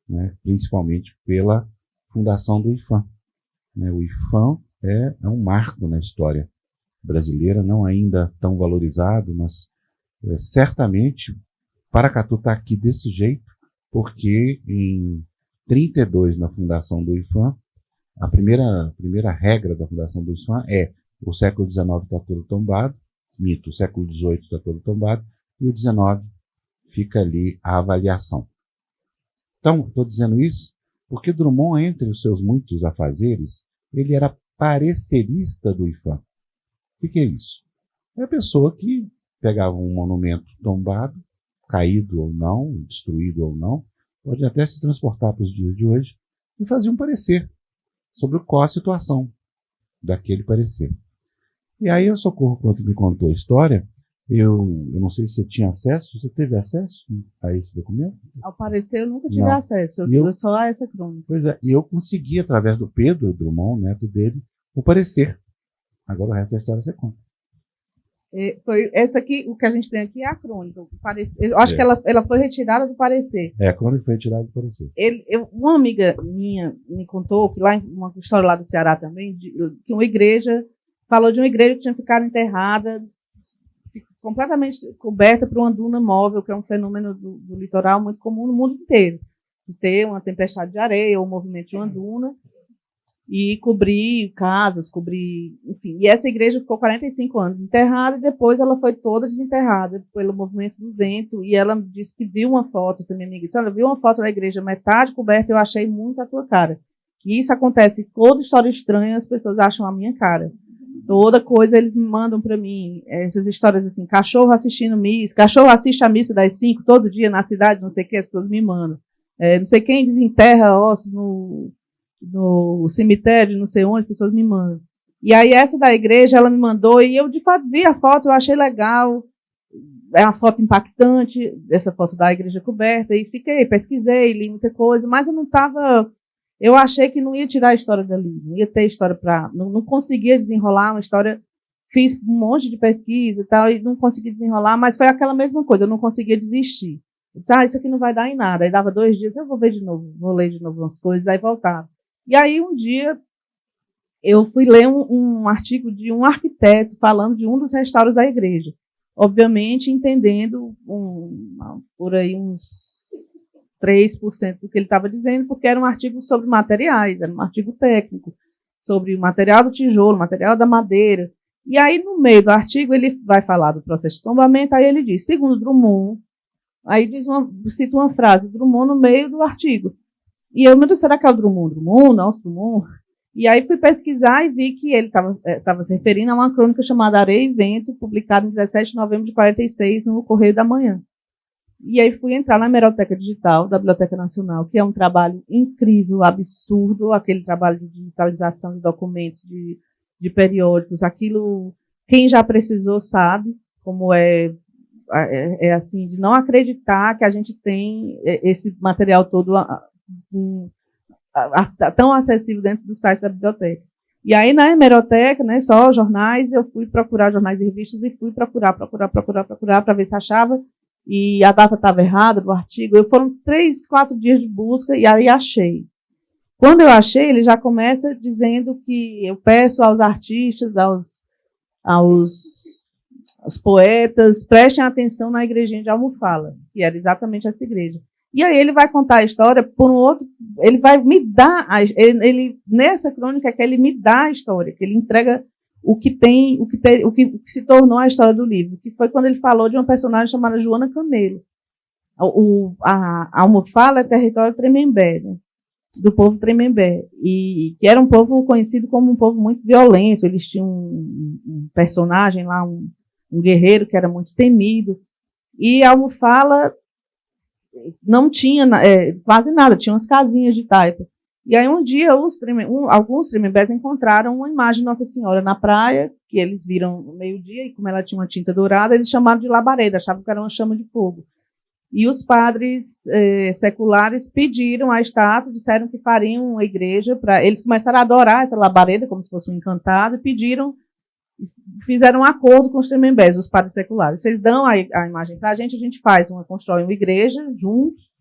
né? Principalmente pela fundação do IPHAN. Né? O IPHAN é um marco na história brasileira, não ainda tão valorizado, mas certamente Paracatu está aqui desse jeito, porque em 32, na fundação do IPHAN, a primeira regra da fundação do IPHAN é o século XIX está todo tombado, mito, o século XVIII está todo tombado, e o XIX fica ali a avaliação. Então, estou dizendo isso porque Drummond, entre os seus muitos afazeres, ele era parecerista do IPHAN. O que é isso? É a pessoa que pegava um monumento tombado, caído ou não, destruído ou não, pode até se transportar para os dias de hoje, e fazia um parecer sobre qual a situação daquele parecer. E aí o Socorro, quando me contou a história, eu não sei se você tinha acesso, você teve acesso a esse documento? Ao parecer, eu nunca tive acesso, eu só a essa crônica. Pois é, e eu consegui, através do Pedro Drummond, neto dele, o parecer. Agora o resto da história você conta. Foi essa aqui, o que a gente tem aqui é a crônica. Eu acho que ela foi retirada do parecer. A crônica foi retirada do parecer. Uma amiga minha me contou, que lá, uma história lá do Ceará também, que uma igreja, falou de uma igreja que tinha ficado enterrada, completamente coberta por uma duna móvel, que é um fenômeno do litoral muito comum no mundo inteiro. De ter uma tempestade de areia ou um movimento de uma duna e cobrir casas, enfim. E essa igreja ficou 45 anos enterrada e depois ela foi toda desenterrada pelo movimento do vento. E ela disse que viu uma foto, essa minha amiga disse, olha, viu uma foto da igreja metade coberta, eu achei muito a tua cara. E isso acontece, toda história estranha, as pessoas acham a minha cara. Toda coisa eles me mandam para mim, essas histórias assim, cachorro assistindo missa, cachorro assiste a missa das 5 todo dia na cidade, não sei o que, as pessoas me mandam. Não sei quem desenterra ossos no cemitério, não sei onde, as pessoas me mandam. E aí essa da igreja, ela me mandou, e eu de fato vi a foto, eu achei legal, é uma foto impactante, essa foto da igreja coberta, e pesquisei, li muita coisa, mas eu achei que não ia tirar a história dali, não ia ter história não conseguia desenrolar uma história, fiz um monte de pesquisa e tal, e não consegui desenrolar, mas foi aquela mesma coisa, eu não conseguia desistir. Eu disse, isso aqui não vai dar em nada. Aí dava 2 dias, eu vou ver de novo, vou ler de novo umas coisas, aí voltava. E aí um dia eu fui ler um artigo de um arquiteto falando de um dos restauros da igreja, obviamente entendendo por aí uns 3% do que ele estava dizendo, porque era um artigo sobre materiais, era um artigo técnico, sobre o material do tijolo, o material da madeira. E aí, no meio do artigo, ele vai falar do processo de tombamento, aí ele diz, segundo Drummond, aí cita uma frase, Drummond no meio do artigo. E eu me disse, será que é o Drummond? Nosso Drummond? E aí fui pesquisar e vi que ele estava se referindo a uma crônica chamada Areia e Vento, publicada em 17 de novembro de 46 no Correio da Manhã. E aí fui entrar na Hemeroteca Digital da Biblioteca Nacional, que é um trabalho incrível, absurdo, aquele trabalho de digitalização de documentos, de periódicos. Aquilo, quem já precisou sabe como é assim, de não acreditar que a gente tem esse material todo tão acessível dentro do site da biblioteca. E aí, na hemeroteca, né, só jornais, eu fui procurar jornais e revistas e fui procurar para ver se achava, e a data estava errada do artigo. Foram 3, 4 dias de busca e aí achei. Quando eu achei, ele já começa dizendo que eu peço aos artistas, aos poetas, prestem atenção na igrejinha de Almofala, que era exatamente essa igreja. E aí ele vai contar a história por um outro, ele vai me dar, nessa crônica que ele me dá a história, que ele entrega o que se tornou a história do livro, que foi quando ele falou de uma personagem chamada Joana Camelo. A Almofala é território Tremembé, né, do povo Tremembé, e que era um povo conhecido como um povo muito violento. Eles tinham um personagem lá, um guerreiro que era muito temido, e a Almofala não tinha quase nada, tinha umas casinhas de taipa. E aí um dia alguns tremembés encontraram uma imagem de Nossa Senhora na praia, que eles viram no meio-dia, e como ela tinha uma tinta dourada, eles chamaram de labareda, achavam que era uma chama de fogo. E os padres seculares pediram a estátua, disseram que fariam uma igreja, eles começaram a adorar essa labareda, como se fosse um encantado, e fizeram um acordo com os tremembés, os padres seculares. Vocês dão a imagem para a gente constrói uma igreja juntos,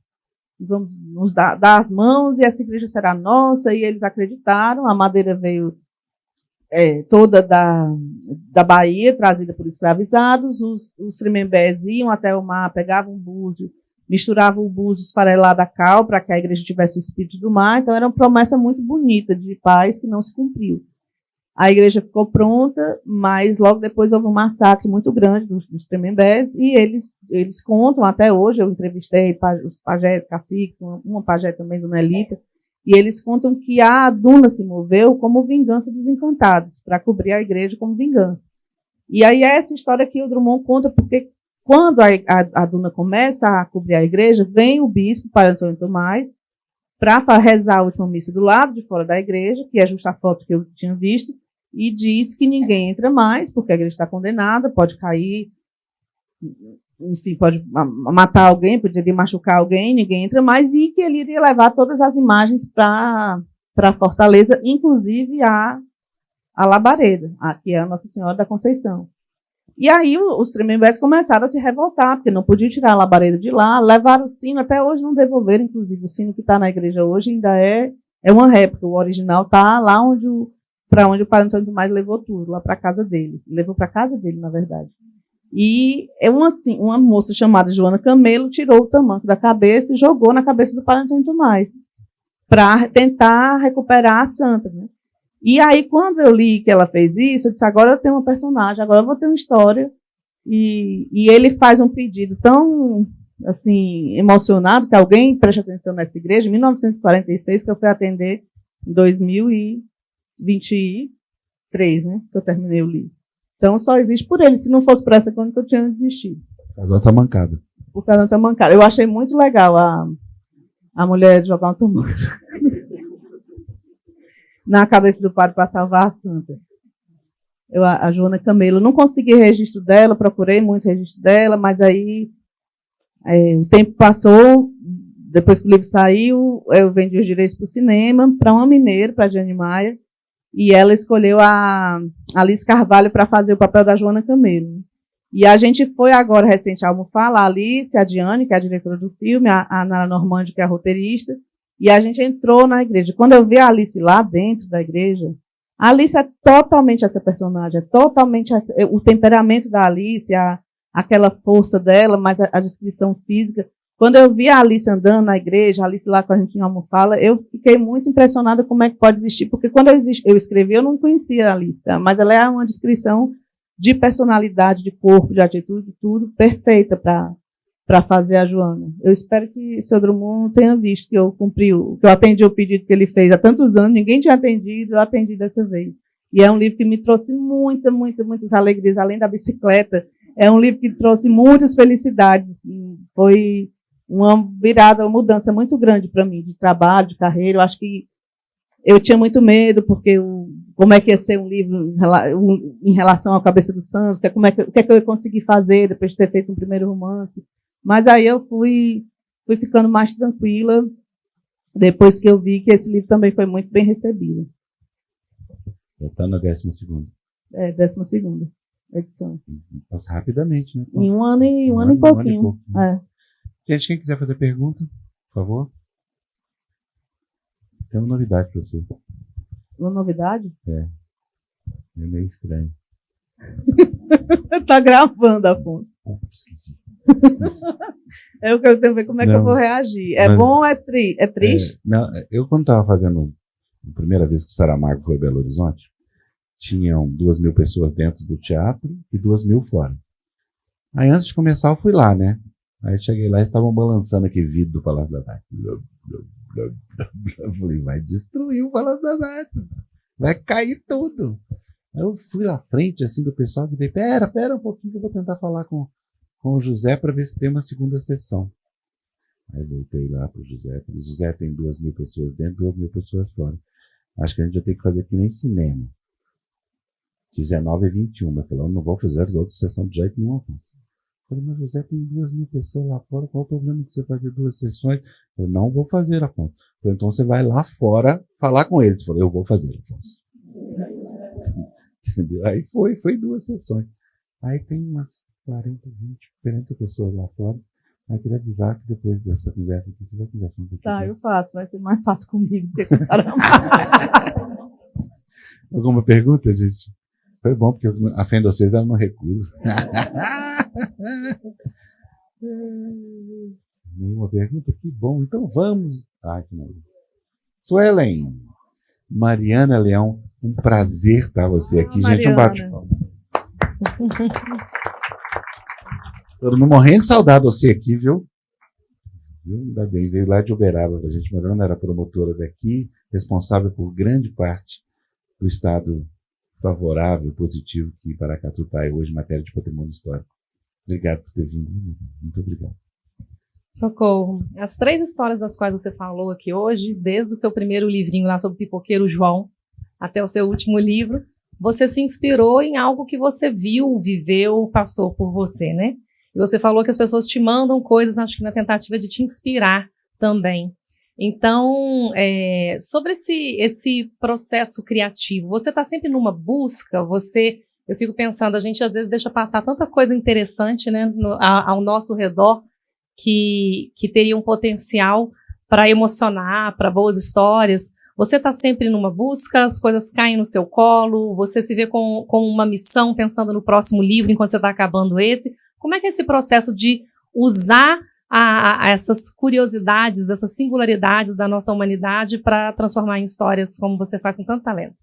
vamos nos dar as mãos, e essa igreja será nossa. E eles acreditaram. A madeira veio toda da Bahia, trazida por escravizados. Os tremembés iam até o mar, pegavam um búzio, misturavam o búzio esfarelado a cal, para que a igreja tivesse o espírito do mar. Então era uma promessa muito bonita de paz que não se cumpriu. A igreja ficou pronta, mas logo depois houve um massacre muito grande dos tremembés, e eles contam até hoje. Eu entrevistei os pajés, caciques, uma pajé também, Dona Elita, e eles contam que a duna se moveu como vingança dos encantados, para cobrir a igreja como vingança. E aí é essa história que o Drummond conta, porque quando a duna começa a cobrir a igreja, vem o bispo, Padre Antônio Tomás, para rezar a última missa do lado de fora da igreja, que é justa a foto que eu tinha visto, e diz que ninguém entra mais, porque a igreja está condenada, pode cair, enfim, pode matar alguém, poderia machucar alguém, ninguém entra mais, e que ele iria levar todas as imagens para a fortaleza, inclusive a labareda, que é a Nossa Senhora da Conceição. E aí os tremembés começaram a se revoltar, porque não podiam tirar a labareda de lá, levaram o sino, até hoje não devolveram, inclusive o sino que está na igreja hoje ainda é uma réplica, o original está lá para onde o Padre Antônio Tomás levou tudo, lá para a casa dele. Levou para a casa dele, na verdade. E uma moça chamada Joana Camelo tirou o tamanco da cabeça e jogou na cabeça do Padre Antônio Tomás, para tentar recuperar a santa, né? E aí, quando eu li que ela fez isso, eu disse, agora eu tenho uma personagem, agora eu vou ter uma história. E ele faz um pedido tão, assim, emocionado, que alguém preste atenção nessa igreja, em 1946, que eu fui atender em 2023, né, que eu terminei o livro. Então, só existe por ele. Se não fosse por essa crônica, eu tinha desistido. A dona está mancada. O canal está mancado. Eu achei muito legal a mulher jogar um tamanco na cabeça do padre para salvar a santa. A Joana Camelo, não consegui registro dela, procurei muito registro dela, mas aí o tempo passou, depois que o livro saiu, eu vendi os direitos para o cinema, para uma mineira, para a Jane Maia, e ela escolheu a Alice Carvalho para fazer o papel da Joana Camelo. E a gente foi agora recente a Almofala, a Alice, a Diane, que é a diretora do filme, a Nara Normandi, que é a roteirista, e a gente entrou na igreja. Quando eu vi a Alice lá dentro da igreja, a Alice é totalmente essa personagem, é totalmente o temperamento da Alice, aquela força dela, mas a descrição física. Quando eu vi a Alice andando na igreja, a Alice lá com a gente em Almofala, eu fiquei muito impressionada como é que pode existir, porque quando eu escrevi, eu não conhecia a Alice, tá? Mas ela é uma descrição de personalidade, de corpo, de atitude, de tudo, perfeita para fazer a Joana. Eu espero que o seu Drummond tenha visto que eu cumpri, que eu atendi o pedido que ele fez há tantos anos, ninguém tinha atendido, eu atendi dessa vez. E é um livro que me trouxe muitas alegrias, além da bicicleta, é um livro que trouxe muitas felicidades. Assim, foi uma virada, uma mudança muito grande para mim, de trabalho, de carreira. Eu acho que eu tinha muito medo, porque como é que ia ser um livro em relação à Cabeça do Santo, o que é que eu ia conseguir fazer depois de ter feito um primeiro romance. Mas aí eu fui ficando mais tranquila, depois que eu vi que esse livro também foi muito bem recebido. Já está na 12ª. 12ª edição. Passa rapidamente, né? Em um ano e pouquinho. Né? Gente, quem quiser fazer pergunta, por favor. Tem uma novidade para você. Uma novidade? É meio estranho. Tá gravando, Afonso. Esqueci. Eu quero ver como é que eu vou reagir. É bom ou é triste? Não, eu, quando estava fazendo a primeira vez que o Saramago foi a Belo Horizonte, tinham 2.000 pessoas dentro do teatro e 2.000 fora. Aí, antes de começar, eu fui lá, né? Aí, cheguei lá e estavam balançando aquele vidro do Palácio das Artes. Eu falei, vai destruir o Palácio das Artes. Vai cair tudo. Aí eu fui lá à frente, assim, do pessoal, e falei, pera um pouquinho que eu vou tentar falar com o José para ver se tem uma segunda sessão. Aí voltei lá para o José, falei, José, tem 2.000 pessoas dentro, 2.000 pessoas fora. Acho que a gente vai ter que fazer que nem cinema. 19 e 21. Ele falou, eu não vou fazer as outras sessões de jeito nenhum. Eu falei, mas José, tem 2.000 pessoas lá fora, qual o problema de você fazer 2 sessões? Eu falei, não vou fazer, Afonso. Falei, então você vai lá fora falar com eles. Eu falei, eu vou fazer, Afonso. Entendeu? Aí foi 2 sessões. Aí tem umas 40 pessoas lá fora. Aí eu queria avisar que depois dessa conversa aqui, você vai conversar um pouquinho. Tá, eu faço. Vai ser mais fácil comigo do que com o Saramago. Alguma pergunta, gente? Foi bom, porque a fé de vocês ela não recusa. Nenhuma pergunta? Que bom. Então vamos. Ai, que maravilha. Suelen, Mariana Leão, um prazer estar você aqui. Gente, um bate-palma. Todo mundo morrendo de saudade de você aqui, viu? Ainda bem, veio lá de Uberaba pra gente. Mariana era promotora daqui, responsável por grande parte do estado favorável, positivo que Paracatu está hoje em matéria de patrimônio histórico. Obrigado por ter vindo. Muito obrigado. Socorro. As 3 histórias das quais você falou aqui hoje, desde o seu primeiro livrinho lá sobre o pipoqueiro João, até o seu último livro, você se inspirou em algo que você viu, viveu, passou por você, né? E você falou que as pessoas te mandam coisas, acho que na tentativa de te inspirar também. Então, sobre esse processo criativo, você está sempre numa busca? Eu fico pensando, a gente às vezes deixa passar tanta coisa interessante, né, ao nosso redor, que teria um potencial para emocionar, para boas histórias. Você está sempre numa busca, as coisas caem no seu colo, você se vê com uma missão pensando no próximo livro enquanto você está acabando esse. Como é que é esse processo de usar essas curiosidades, essas singularidades da nossa humanidade para transformar em histórias como você faz com tanto talento?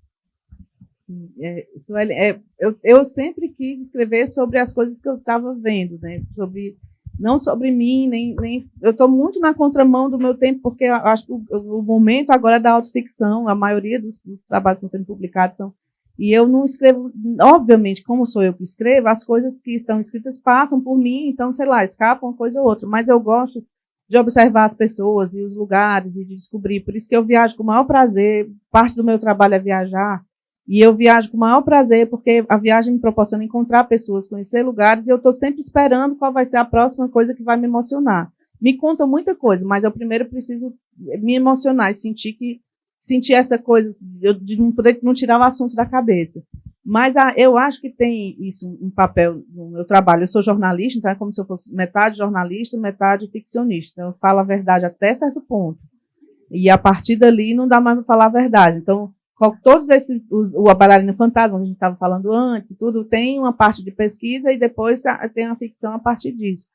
Sueli, eu sempre quis escrever sobre as coisas que eu estava vendo, né? Não sobre mim, nem eu estou muito na contramão do meu tempo, porque eu acho que o momento agora é da autoficção, a maioria dos trabalhos que estão sendo publicados são. E eu não escrevo, obviamente, como sou eu que escrevo, as coisas que estão escritas passam por mim, então, sei lá, escapam uma coisa ou outra. Mas eu gosto de observar as pessoas e os lugares e de descobrir. Por isso que eu viajo com o maior prazer. Parte do meu trabalho é viajar. E eu viajo com o maior prazer, porque a viagem me proporciona encontrar pessoas, conhecer lugares, e eu estou sempre esperando qual vai ser a próxima coisa que vai me emocionar. Me contam muita coisa, mas eu primeiro preciso me emocionar e sentir essa coisa de não poder não tirar o assunto da cabeça. Mas eu acho que tem isso um papel no meu trabalho. Eu sou jornalista, então é como se eu fosse metade jornalista, metade ficcionista. Então eu falo a verdade até certo ponto. E a partir dali não dá mais para falar a verdade. Então, todos esses, o Bailarina Fantasma, que a gente estava falando antes, tudo tem uma parte de pesquisa e depois tem a ficção a partir disso.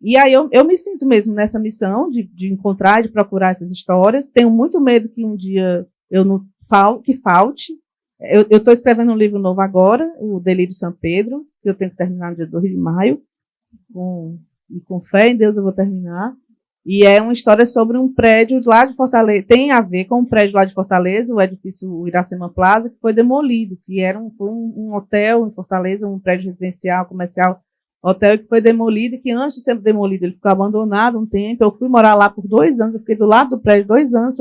E aí eu me sinto mesmo nessa missão de encontrar, de procurar essas histórias. Tenho muito medo que um dia que falte. Eu estou escrevendo um livro novo agora, o Delírio São Pedro, que eu tenho que terminar no dia 2 de maio. Com fé em Deus eu vou terminar. E é uma história sobre um prédio lá de Fortaleza. Tem a ver com um prédio lá de Fortaleza, o edifício Iracema Plaza, que foi demolido. Que foi um hotel em Fortaleza, um prédio residencial, comercial, hotel que foi demolido, e que antes de ser demolido, ele ficou abandonado um tempo. Eu fui morar lá por 2 anos, eu fiquei do lado do prédio 2 anos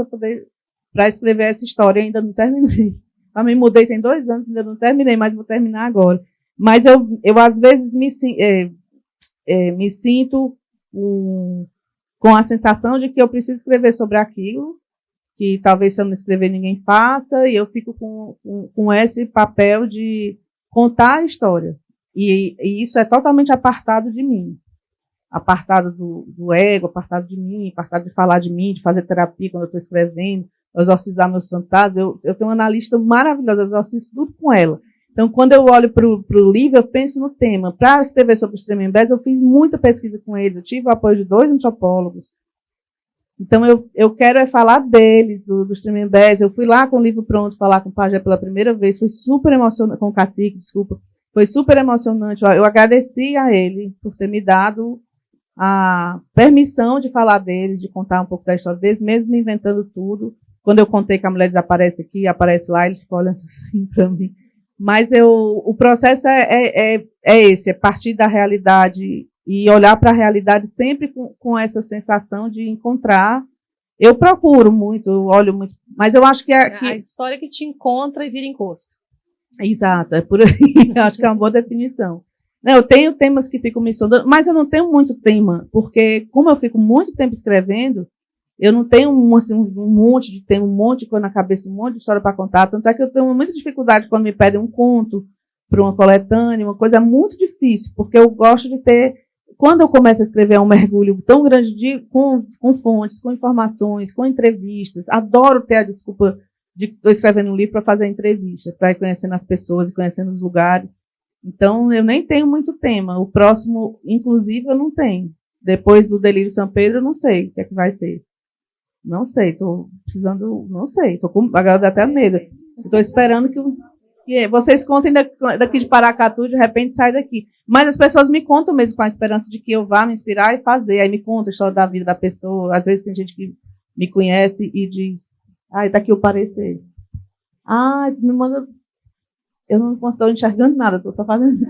para escrever essa história, e ainda não terminei. Eu me mudei tem 2 anos, ainda não terminei, mas vou terminar agora. Mas eu às vezes me sinto com a sensação de que eu preciso escrever sobre aquilo, que talvez se eu não escrever ninguém faça, e eu fico com esse papel de contar a história. E isso é totalmente apartado de mim. Apartado do ego, apartado de mim, apartado de falar de mim, de fazer terapia quando eu estou escrevendo, exorcizar meus fantasmas. Eu tenho uma analista maravilhosa, eu exorcizo tudo com ela. Então, quando eu olho para o livro, eu penso no tema. Para escrever sobre os Tremembés, eu fiz muita pesquisa com eles, eu tive o apoio de 2 antropólogos. Então, eu quero falar deles, dos Tremembés. Eu fui lá com o livro pronto falar com o Pajé pela primeira vez, foi super emocionante, com o Cacique, desculpa, foi super emocionante. Eu agradeci a ele por ter me dado a permissão de falar deles, de contar um pouco da história deles, mesmo me inventando tudo. Quando eu contei que a mulher desaparece aqui, aparece lá, ele ficou olhando assim para mim. Mas o processo é esse, é partir da realidade e olhar para a realidade sempre com essa sensação de encontrar. Eu procuro muito, eu olho muito, mas eu acho que a história que te encontra e vira encosto. Exato, é por aí. Acho que é uma boa definição. Eu tenho temas que ficam me sondando, mas eu não tenho muito tema, porque como eu fico muito tempo escrevendo, eu não tenho um monte de coisa na cabeça, um monte de história para contar, tanto é que eu tenho muita dificuldade quando me pedem um conto para uma coletânea, uma coisa muito difícil, porque eu gosto de ter, quando eu começo a escrever, é um mergulho tão grande com fontes, com informações, com entrevistas, adoro ter a desculpa de que estou escrevendo um livro para fazer entrevista, para ir conhecendo as pessoas e conhecendo os lugares. Então, eu nem tenho muito tema. O próximo, inclusive, eu não tenho. Depois do Delírio São Pedro, eu não sei o que é que vai ser. Não sei, estou precisando, não sei. Agora dá até medo. Estou esperando que vocês contem daqui de Paracatu, de repente sai daqui. Mas as pessoas me contam mesmo com a esperança de que eu vá me inspirar e fazer. Aí me conta a história da vida da pessoa. Às vezes tem gente que me conhece e diz, está aqui o parecer. Me manda... Eu não estou enxergando nada, estou só fazendo.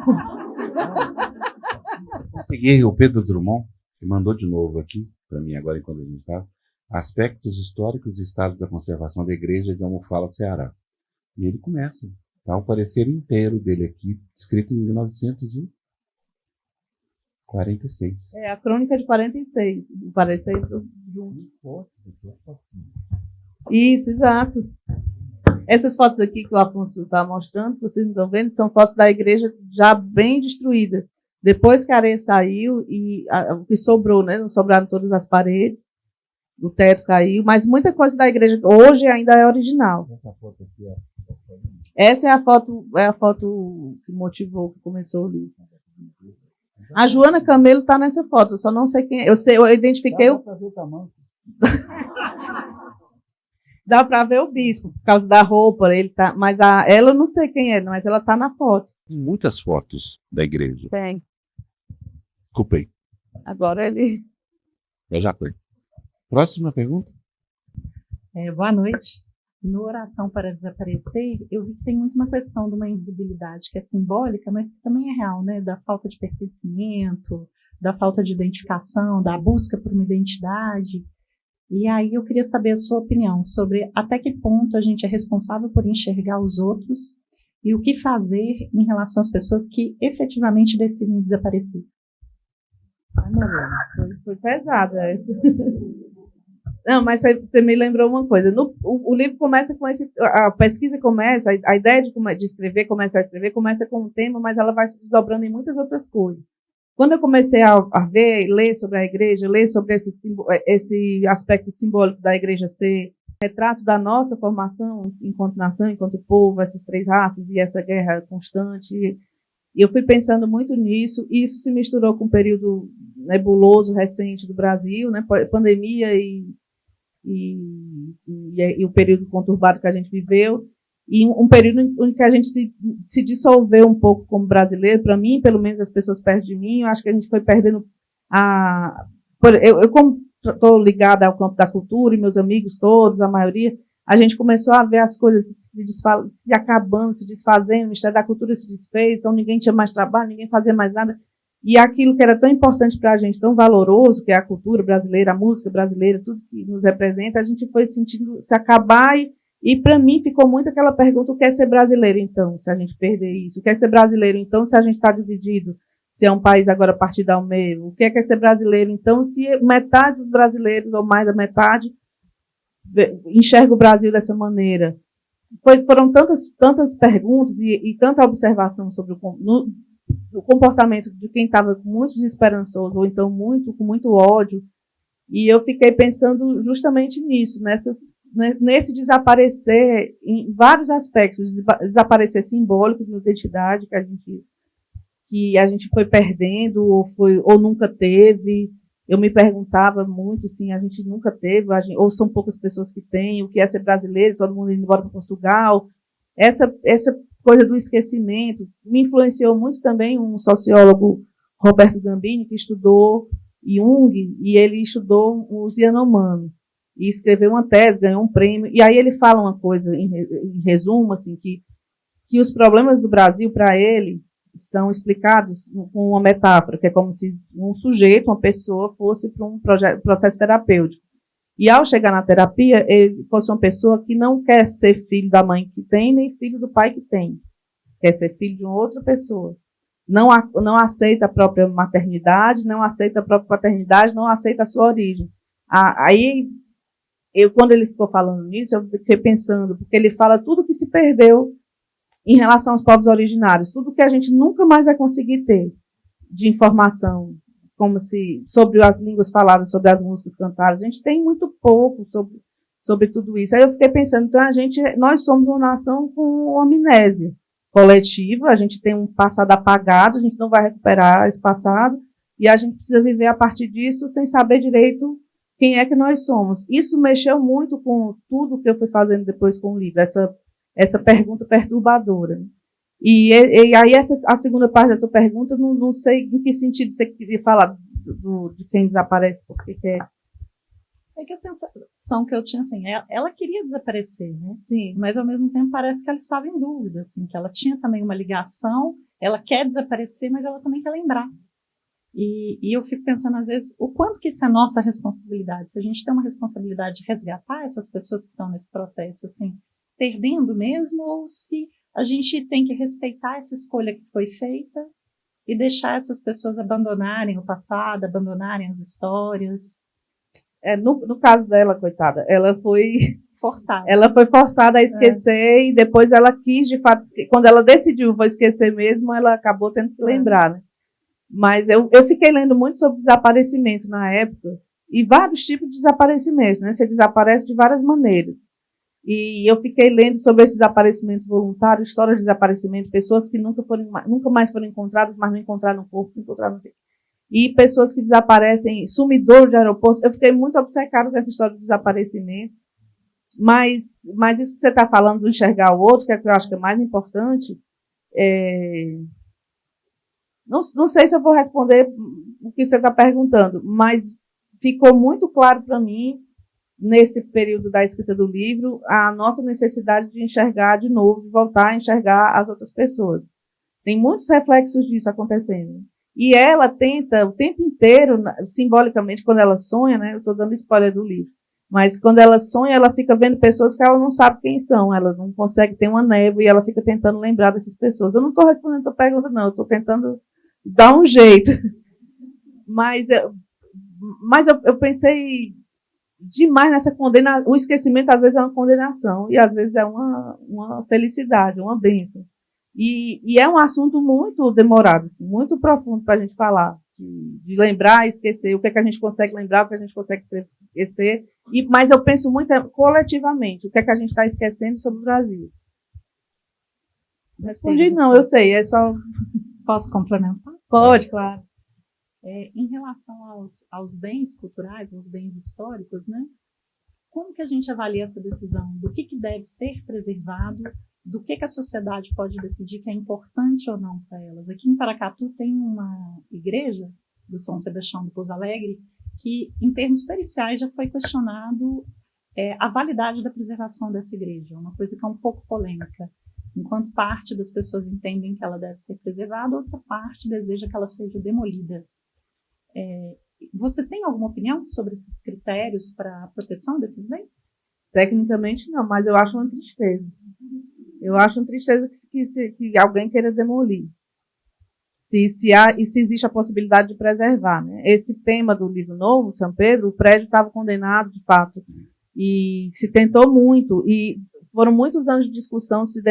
Peguei o Pedro Drummond, que mandou de novo aqui, para mim agora enquanto a gente estava, aspectos históricos e estados da conservação da igreja de Almofala, Ceará. E ele começa, tá? O parecer inteiro dele aqui, escrito em 1946. A crônica de 46, o parecer junto. Isso, exato. Essas fotos aqui que o Afonso está mostrando, que vocês não estão vendo, são fotos da igreja já bem destruída. Depois que a areia saiu, e o que sobrou, né? Não sobraram todas as paredes, o teto caiu, mas muita coisa da igreja hoje ainda é original. Essa é a foto que motivou, que começou o livro. A Joana Camelo está nessa foto, eu só não sei quem é. Eu identifiquei o... Dá para ver o bispo, por causa da roupa, ele tá, mas ela eu não sei quem é, mas ela está na foto. Tem muitas fotos da igreja. Tem. Desculpei. Agora ele... Eu já foi. Próxima pergunta. Boa noite. No Oração para Desaparecer, eu vi que tem muito uma questão de uma invisibilidade que é simbólica, mas que também é real, né? Da falta de pertencimento, da falta de identificação, da busca por uma identidade. E aí eu queria saber a sua opinião sobre até que ponto a gente é responsável por enxergar os outros e o que fazer em relação às pessoas que efetivamente decidem desaparecer. Foi pesado. Não, mas você me lembrou uma coisa. O livro começa com a pesquisa começa, a ideia de escrever, começar a escrever, começa com um tema, mas ela vai se desdobrando em muitas outras coisas. Quando eu comecei a ver, ler sobre a igreja, ler sobre esse aspecto simbólico da igreja ser retrato da nossa formação enquanto nação, enquanto povo, essas 3 raças e essa guerra constante, e eu fui pensando muito nisso, e isso se misturou com um período nebuloso, recente do Brasil, né, pandemia e o período conturbado que a gente viveu, e um período em que a gente se dissolveu um pouco como brasileiro, para mim, pelo menos as pessoas perto de mim, eu acho que a gente foi perdendo eu como estou ligada ao campo da cultura, e meus amigos todos, a maioria, a gente começou a ver as coisas se acabando, se desfazendo, o Ministério da Cultura se desfez, então ninguém tinha mais trabalho, ninguém fazia mais nada, e aquilo que era tão importante para a gente, tão valoroso, que é a cultura brasileira, a música brasileira, tudo que nos representa, a gente foi sentindo se acabar. E para mim ficou muito aquela pergunta: o que é ser brasileiro então, se a gente perder isso? O que é ser brasileiro então, se a gente está dividido? Se é um país agora partido ao meio? O que é ser brasileiro então, se metade dos brasileiros, ou mais da metade, enxerga o Brasil dessa maneira. Foram tantas perguntas e tanta observação sobre o comportamento de quem estava muito desesperançoso, ou então com muito ódio, e eu fiquei pensando justamente nisso, nesse desaparecer em vários aspectos, desaparecer simbólico de identidade que a gente foi perdendo ou nunca teve. Eu me perguntava muito, assim, a gente nunca teve, ou são poucas pessoas que têm, o que é ser brasileiro, todo mundo indo embora para Portugal. Essa coisa do esquecimento me influenciou muito também um sociólogo, Roberto Gambini, que estudou Jung, e ele estudou os Yanomami, e escreveu uma tese, ganhou um prêmio, e aí ele fala uma coisa, em resumo, assim, que os problemas do Brasil, para ele, são explicados com uma metáfora, que é como se um sujeito, uma pessoa, fosse para um processo terapêutico. E ao chegar na terapia, ele fosse uma pessoa que não quer ser filho da mãe que tem, nem filho do pai que tem. Quer ser filho de uma outra pessoa. Não aceita a própria maternidade, não aceita a própria paternidade, não aceita a sua origem. Aí, quando ele ficou falando nisso, eu fiquei pensando, porque ele fala tudo que se perdeu em relação aos povos originários, tudo que a gente nunca mais vai conseguir ter de informação, sobre as línguas faladas, sobre as músicas cantadas. A gente tem muito pouco sobre tudo isso. Aí eu fiquei pensando, então nós somos uma nação com amnésia coletiva, a gente tem um passado apagado, a gente não vai recuperar esse passado, e a gente precisa viver a partir disso sem saber direito quem é que nós somos. Isso mexeu muito com tudo que eu fui fazendo depois com o livro, essa pergunta perturbadora. E aí a segunda parte da tua pergunta, não sei em que sentido você queria falar de quem desaparece, porque é... É que a sensação que eu tinha, assim, ela queria desaparecer, né? Sim. Mas, ao mesmo tempo, parece que ela estava em dúvida, assim, que ela tinha também uma ligação, ela quer desaparecer, mas ela também quer lembrar. E eu fico pensando, às vezes, o quanto que isso é nossa responsabilidade. Se a gente tem uma responsabilidade de resgatar essas pessoas que estão nesse processo, assim, perdendo mesmo, ou se a gente tem que respeitar essa escolha que foi feita e deixar essas pessoas abandonarem o passado, abandonarem as histórias. No caso dela, coitada, ela foi Forçada. Ela foi forçada a esquecer e depois ela quis, de fato, quando ela decidiu, vou esquecer mesmo, ela acabou tendo que lembrar, né? Mas eu fiquei lendo muito sobre desaparecimento na época e vários tipos de desaparecimento, né? Você desaparece de várias maneiras. E eu fiquei lendo sobre esse desaparecimento voluntário, histórias de desaparecimento, pessoas que nunca mais foram encontradas, mas não encontraram o corpo, encontraram, não sei. E pessoas que desaparecem, sumidouro de aeroporto. Eu fiquei muito obcecada com essa história do desaparecimento. Mas isso que você está falando do enxergar o outro, que é o que eu acho que é mais importante, não sei se eu vou responder o que você está perguntando, mas ficou muito claro para mim, nesse período da escrita do livro, a nossa necessidade de enxergar de novo, de voltar a enxergar as outras pessoas. Tem muitos reflexos disso acontecendo. E ela tenta o tempo inteiro, simbolicamente, quando ela sonha, né? Eu estou dando spoiler do livro, mas quando ela sonha, ela fica vendo pessoas que ela não sabe quem são, ela não consegue ter uma névoa e ela fica tentando lembrar dessas pessoas. Eu não estou respondendo a tua pergunta, não, eu estou tentando dar um jeito. Mas eu pensei demais nessa condenação. O esquecimento, às vezes, é uma condenação e, às vezes, é uma felicidade, uma bênção. E é um assunto muito demorado, assim, muito profundo para a gente falar, de lembrar e esquecer, o que é que a gente consegue lembrar, o que a gente consegue esquecer. Mas eu penso muito coletivamente, o que é que a gente está esquecendo sobre o Brasil. Respondi, não, eu sei, é só... Posso complementar? Pode, claro. Em relação aos bens culturais, aos bens históricos, né? Como que a gente avalia essa decisão? Do que deve ser preservado? Do que a sociedade pode decidir que é importante ou não para elas? Aqui em Paracatu tem uma igreja do São Sebastião do Pouso Alegre que, em termos periciais, já foi questionado a validade da preservação dessa igreja, uma coisa que é um pouco polêmica. Enquanto parte das pessoas entendem que ela deve ser preservada, outra parte deseja que ela seja demolida. Você tem alguma opinião sobre esses critérios para a proteção desses bens? Tecnicamente não, mas eu acho uma tristeza. Eu acho uma tristeza que alguém queira demolir. Se existe a possibilidade de preservar, né? Esse tema do livro novo, São Pedro, o prédio estava condenado, de fato, E se tentou muito, e foram muitos anos de discussão se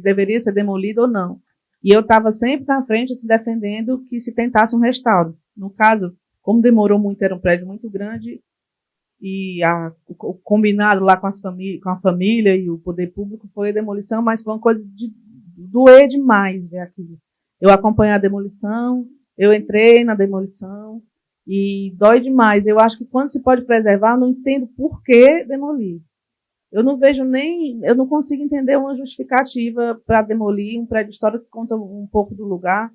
deveria ser demolido ou não. E eu estava sempre na frente, se defendendo que se tentasse um restauro. No caso, como demorou muito, era um prédio muito grande, e o combinado lá com a família e o poder público foi a demolição, mas foi uma coisa de doer demais ver aquilo. Eu acompanhei a demolição, eu entrei na demolição, e dói demais. Eu acho que quando se pode preservar, eu não entendo por que demolir. Eu não consigo entender uma justificativa para demolir um prédio histórico que conta um pouco do lugar.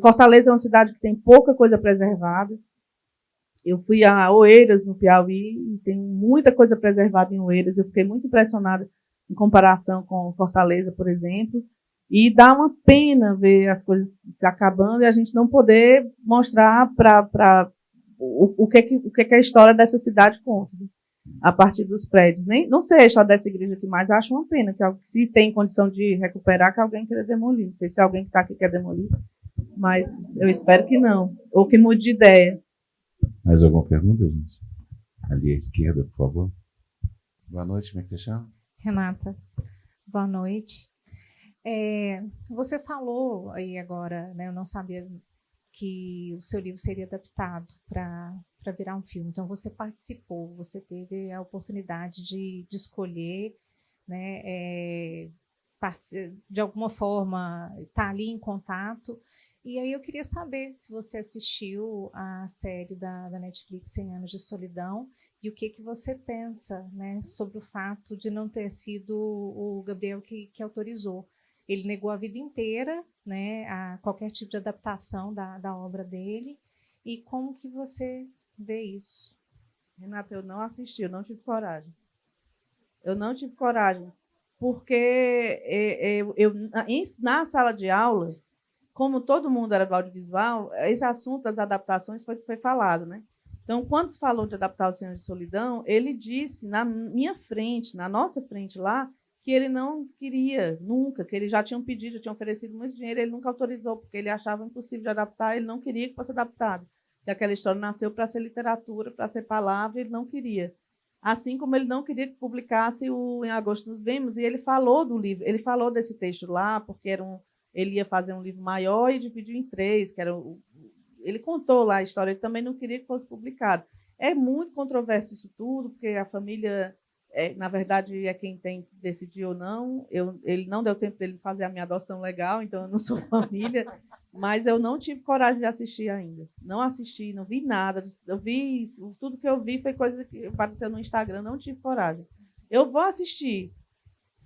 Fortaleza é uma cidade que tem pouca coisa preservada. Eu fui a Oeiras, no Piauí, e tem muita coisa preservada em Oeiras. Eu fiquei muito impressionada em comparação com Fortaleza, por exemplo. E dá uma pena ver as coisas se acabando e a gente não poder mostrar para o que a história dessa cidade conta, né? A partir dos prédios. Não sei a história dessa igreja aqui, mas acho uma pena que se tem condição de recuperar, que alguém queira demolir. Não sei se alguém que está aqui quer demolir, mas eu espero que não. Ou que mude de ideia. Mais alguma pergunta, gente? Ali à esquerda, por favor. Boa noite, como é que você chama? Renata, boa noite. Você falou aí agora, né, eu não sabia que o seu livro seria adaptado para virar um filme. Então, você participou, você teve a oportunidade de escolher, né, de alguma forma, estar ali em contato. E aí eu queria saber se você assistiu a série da Netflix, 100 Anos de Solidão, e o que você pensa, né, sobre o fato de não ter sido o Gabriel que autorizou. Ele negou a vida inteira, né, a qualquer tipo de adaptação da obra dele. E como que você vê isso? Renata, eu não assisti, eu não tive coragem. Eu não tive coragem, porque na sala de aula, como todo mundo era do audiovisual, esse assunto das adaptações foi falado, né? Então, quando se falou de adaptar o Senhor de Solidão, ele disse na minha frente, na nossa frente lá, que ele não queria nunca, que ele já tinha pedido, já tinha oferecido muito dinheiro, ele nunca autorizou, porque ele achava impossível de adaptar, ele não queria que fosse adaptado. Que aquela história nasceu para ser literatura, para ser palavra, ele não queria. Assim como ele não queria que publicasse o Em Agosto Nos Vemos, e ele falou do livro, ele falou desse texto lá, porque ele ia fazer um livro maior e dividiu em 3, que era ele contou lá a história, ele também não queria que fosse publicado. É muito controverso isso tudo, porque a família, na verdade, é quem tem que decidir ou não. Ele não deu tempo dele fazer a minha adoção legal, então eu não sou família, mas eu não tive coragem de assistir ainda. Não assisti, não vi nada. Tudo que eu vi foi coisa que apareceu no Instagram, não tive coragem. Eu vou assistir,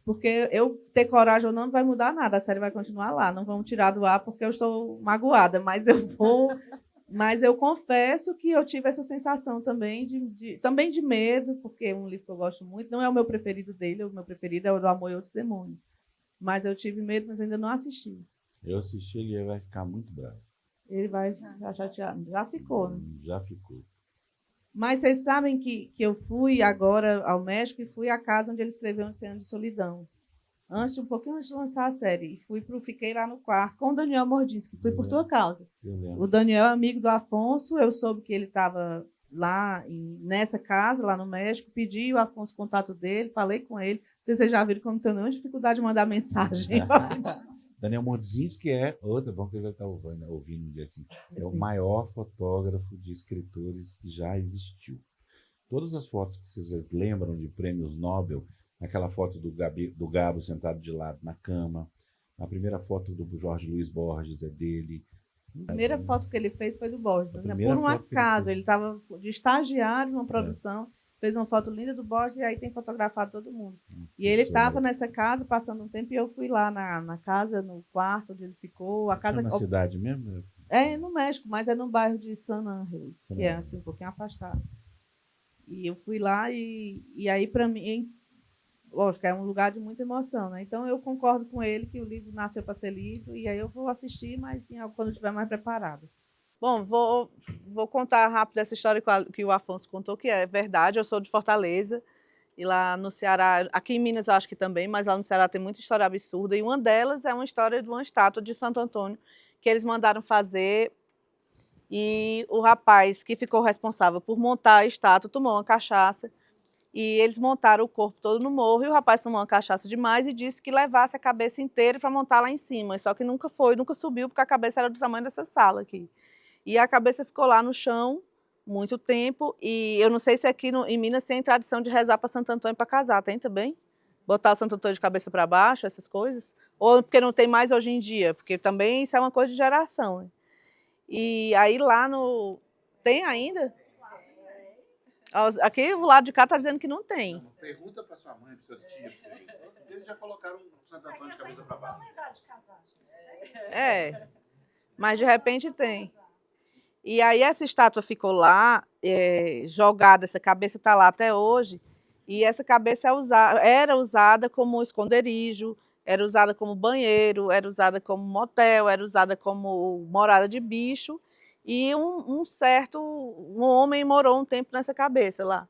porque eu ter coragem ou não vai mudar nada, a série vai continuar lá, não vão tirar do ar porque eu estou magoada, mas eu confesso que eu tive essa sensação também também de medo, porque é um livro que eu gosto muito, não é o meu preferido dele, o meu preferido é o do Amor e Outros Demônios, mas eu tive medo, mas ainda não assisti. Eu assisti, ele vai ficar muito bravo. Ele vai ficar chateado, já ficou, né? Já ficou. Mas vocês sabem que eu fui agora ao México e fui à casa onde ele escreveu Oceano de Solidão. Um pouquinho antes de lançar a série. E fiquei lá no quarto com o Daniel Mordinski, que fui por tua causa. O Daniel é amigo do Afonso, eu soube que ele estava lá nessa casa, lá no México, pedi o Afonso o contato dele, falei com ele. Vocês já viram como tenho nenhuma dificuldade de mandar mensagem. Daniel Mordzinski é outro, bom que ele vai estar ouvindo um dia assim, é o maior fotógrafo de escritores que já existiu. Todas as fotos que vocês lembram de prêmios Nobel, aquela foto do Gabo sentado de lado na cama, a primeira foto do Jorge Luiz Borges é dele. A primeira foto que ele fez foi do Borges, né? Por um acaso, ele estava de estagiário numa produção, fez uma foto linda do Borges e aí tem fotografado todo mundo. E ele estava nessa casa, passando um tempo, e eu fui lá na casa, no quarto onde ele ficou. A casa é na cidade mesmo? É no México, mas é no bairro de San Ángel, que é assim, um pouquinho afastado. E eu fui lá e aí, para mim, lógico, é um lugar de muita emoção, né? Então, eu concordo com ele que o livro nasceu para ser lido, e aí eu vou assistir, mas quando eu estiver mais preparada. Bom, vou contar rápido essa história que o Afonso contou, que é verdade. Eu sou de Fortaleza, e lá no Ceará, aqui em Minas eu acho que também, mas lá no Ceará tem muita história absurda, e uma delas é uma história de uma estátua de Santo Antônio, que eles mandaram fazer e o rapaz que ficou responsável por montar a estátua tomou uma cachaça, e eles montaram o corpo todo no morro, e o rapaz tomou uma cachaça demais e disse que levasse a cabeça inteira para montar lá em cima, só que nunca subiu, porque a cabeça era do tamanho dessa sala aqui. E a cabeça ficou lá no chão muito tempo, e eu não sei se aqui em Minas tem tradição de rezar para Santo Antônio para casar, tem também? Botar o Santo Antônio de cabeça para baixo, essas coisas? Ou porque não tem mais hoje em dia? Porque também isso é uma coisa de geração. Né? E aí lá no... Tem ainda? Aqui o lado de cá está dizendo que não tem. Não, pergunta para sua mãe, para seus tios. Eles já colocaram o Santo Antônio de cabeça para baixo. É, mas de repente tem. E aí essa estátua ficou lá, jogada, essa cabeça está lá até hoje, e essa cabeça era usada como esconderijo, era usada como banheiro, era usada como motel, era usada como morada de bicho, e um homem morou um tempo nessa cabeça lá.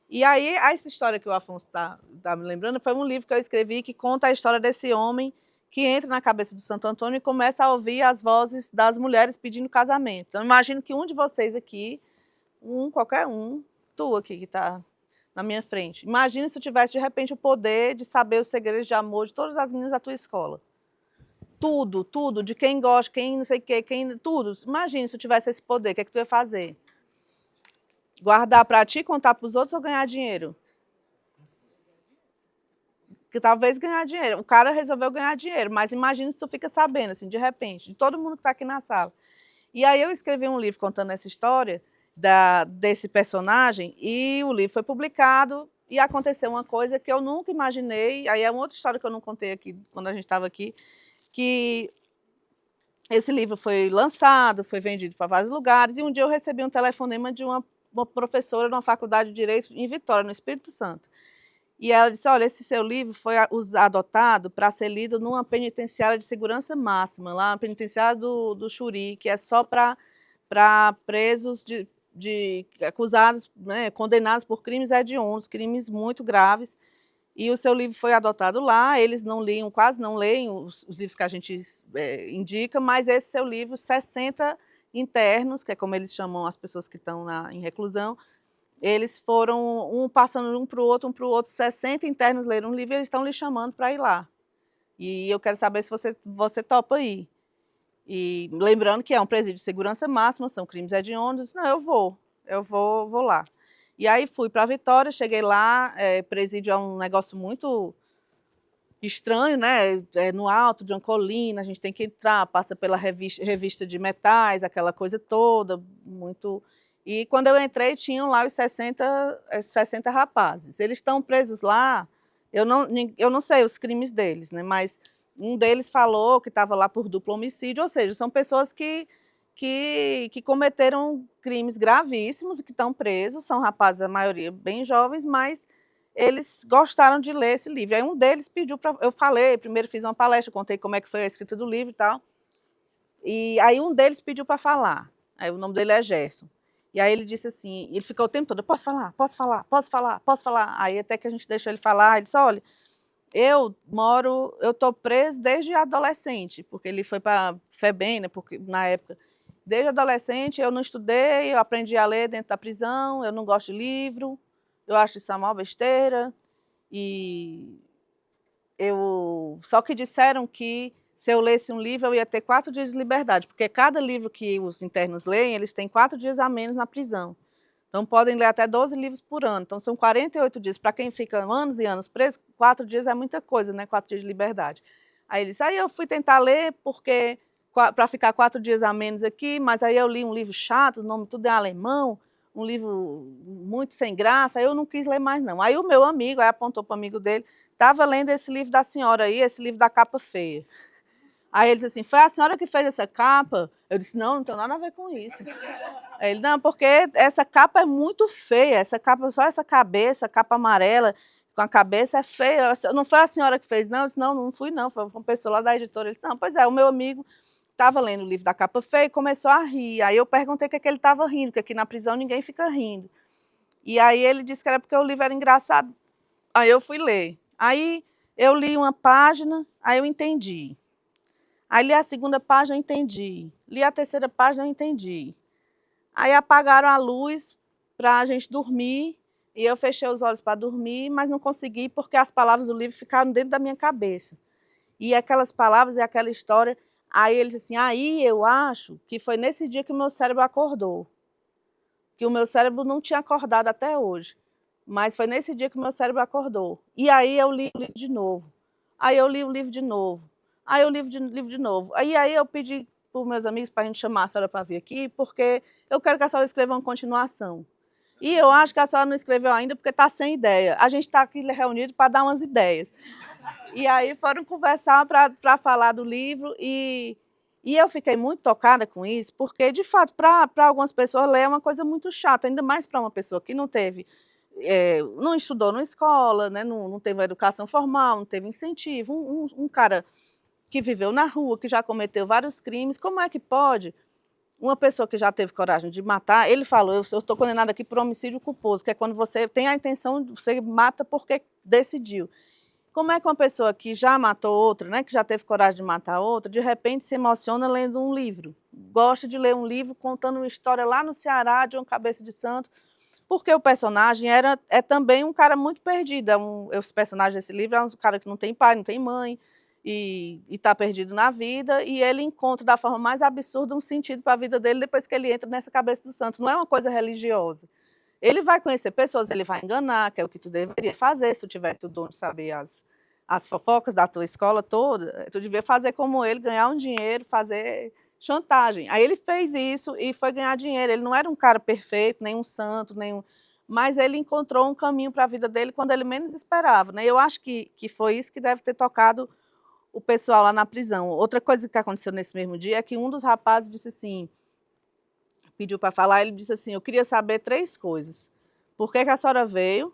E aí, essa história que o Afonso está me lembrando, foi um livro que eu escrevi que conta a história desse homem que entra na cabeça do Santo Antônio e começa a ouvir as vozes das mulheres pedindo casamento. Então, imagino que um de vocês aqui, qualquer um, tu aqui que está na minha frente, imagina se eu tivesse, de repente, o poder de saber os segredos de amor de todas as meninas da tua escola. Tudo, tudo, de quem gosta, quem não sei o quê, tudo. Imagina se eu tivesse esse poder, o que é que tu ia fazer? Guardar para ti, contar para os outros ou ganhar dinheiro? Que talvez ganhar dinheiro. O cara resolveu ganhar dinheiro, mas imagina se tu fica sabendo, assim, de repente, de todo mundo que está aqui na sala. E aí eu escrevi um livro contando essa história desse personagem, e o livro foi publicado, e aconteceu uma coisa que eu nunca imaginei, aí é uma outra história que eu não contei aqui, quando a gente estava aqui, que esse livro foi lançado, foi vendido para vários lugares, e um dia eu recebi um telefonema de uma professora de uma faculdade de Direito em Vitória, no Espírito Santo. E ela disse, olha, esse seu livro foi adotado para ser lido numa penitenciária de segurança máxima, lá na penitenciária do Xuri, que é só para presos acusados, né, condenados por crimes hediondos, crimes muito graves. E o seu livro foi adotado lá, eles não liam, quase não leem os livros que a gente indica, mas esse seu livro, 60 internos, que é como eles chamam as pessoas que estão em reclusão, eles foram passando um para o outro, 60 internos leram um livro e eles estão lhe chamando para ir lá. E eu quero saber se você topa ir. E lembrando que é um presídio de segurança máxima, são crimes hediondos. Não, eu vou lá. E aí fui para Vitória, cheguei lá, presídio é um negócio muito estranho, né? É no alto de uma colina, a gente tem que entrar, passa pela revista de metais, aquela coisa toda, muito... E quando eu entrei, tinham lá os 60 rapazes. Eles estão presos lá, eu não sei os crimes deles, né? Mas um deles falou que estava lá por duplo homicídio, ou seja, são pessoas que cometeram crimes gravíssimos e que estão presos, são rapazes, a maioria bem jovens, mas eles gostaram de ler esse livro. Aí um deles pediu para... Eu falei, primeiro fiz uma palestra, contei como é que foi a escrita do livro e tal. E aí um deles pediu para falar. Aí o nome dele é Gerson. E aí ele disse assim, ele ficou o tempo todo, posso falar, posso falar, posso falar, posso falar. Aí até que a gente deixou ele falar, ele disse, olha, eu estou preso desde adolescente, porque ele foi para FEBEM, né, porque na época, desde adolescente eu não estudei, eu aprendi a ler dentro da prisão, eu não gosto de livro, eu acho isso uma besteira, e só que disseram que se eu lesse um livro, eu ia ter 4 dias de liberdade, porque cada livro que os internos leem, eles têm 4 dias a menos na prisão. Então, podem ler até 12 livros por ano. Então, são 48 dias. Para quem fica anos e anos preso, 4 dias é muita coisa, né? 4 dias de liberdade. Aí ele disse, aí eu fui tentar ler para ficar 4 dias a menos aqui, mas aí eu li um livro chato, o nome tudo é alemão, um livro muito sem graça, aí eu não quis ler mais, não. Aí o meu amigo, aí apontou para o amigo dele, estava lendo esse livro da senhora aí, esse livro da capa feia. Aí ele disse assim, foi a senhora que fez essa capa? Eu disse, não tem nada a ver com isso. Aí ele, não, porque essa capa é muito feia, essa capa, só essa cabeça, capa amarela, com a cabeça é feia. Não foi a senhora que fez, não? Eu disse, não fui não, foi uma pessoa lá da editora. Ele disse, não, pois é, o meu amigo estava lendo o livro da capa feia e começou a rir. Aí eu perguntei o que ele estava rindo, porque aqui na prisão ninguém fica rindo. E aí ele disse que era porque o livro era engraçado. Aí eu fui ler. Aí eu li uma página, aí eu entendi. Aí li a segunda página, eu entendi. Li a terceira página, eu entendi. Aí apagaram a luz para a gente dormir, e eu fechei os olhos para dormir, mas não consegui porque as palavras do livro ficaram dentro da minha cabeça. E aquelas palavras e aquela história, aí ele disse assim, aí eu acho que foi nesse dia que o meu cérebro acordou. Que o meu cérebro não tinha acordado até hoje, mas foi nesse dia que o meu cérebro acordou. E aí eu li o livro de novo. Aí eu li o livro de novo. Aí eu li o livro de novo. Aí eu pedi para os meus amigos para a gente chamar a senhora para vir aqui, porque eu quero que a senhora escreva uma continuação. E eu acho que a senhora não escreveu ainda porque está sem ideia. A gente está aqui reunido para dar umas ideias. E aí foram conversar para falar do livro e eu fiquei muito tocada com isso, porque, de fato, para algumas pessoas, ler é uma coisa muito chata, ainda mais para uma pessoa que não teve, não estudou na escola, né, não teve uma educação formal, não teve incentivo, um cara que viveu na rua, que já cometeu vários crimes, como é que pode uma pessoa que já teve coragem de matar? Ele falou, eu estou condenado aqui por homicídio culposo, que é quando você tem a intenção, você mata porque decidiu. Como é que uma pessoa que já matou outra, né, que já teve coragem de matar outra, de repente se emociona lendo um livro? Gosta de ler um livro contando uma história lá no Ceará, de uma cabeça de santo, porque o personagem é também um cara muito perdido. Esse personagem desse livro é um cara que não tem pai, não tem mãe, e está perdido na vida, e ele encontra da forma mais absurda um sentido para a vida dele depois que ele entra nessa cabeça do santo. Não é uma coisa religiosa. Ele vai conhecer pessoas, ele vai enganar, que é o que tu deveria fazer, se tu tivesse o dom de saber as fofocas da tua escola toda, tu devia fazer como ele, ganhar um dinheiro, fazer chantagem. Aí ele fez isso e foi ganhar dinheiro. Ele não era um cara perfeito, nem um santo, mas ele encontrou um caminho para a vida dele quando ele menos esperava, né? Eu acho que foi isso que deve ter tocado o pessoal lá na prisão. Outra coisa que aconteceu nesse mesmo dia é que um dos rapazes disse assim, pediu para falar, ele disse assim, eu queria saber 3 coisas. Por que a senhora veio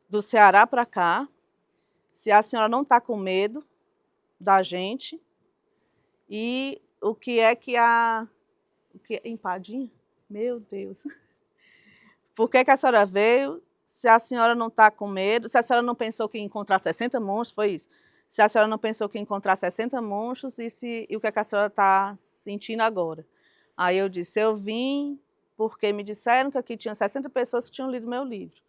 do Ceará para cá, se a senhora não está com medo da gente, e o que é que empadinha? Meu Deus. Por que a senhora veio, se a senhora não está com medo, se a senhora não pensou que ia encontrar 60 monstros, foi isso? Se a senhora não pensou que ia encontrar 60 monstros, e o que a senhora está sentindo agora? Aí eu disse, eu vim porque me disseram que aqui tinha 60 pessoas que tinham lido meu livro.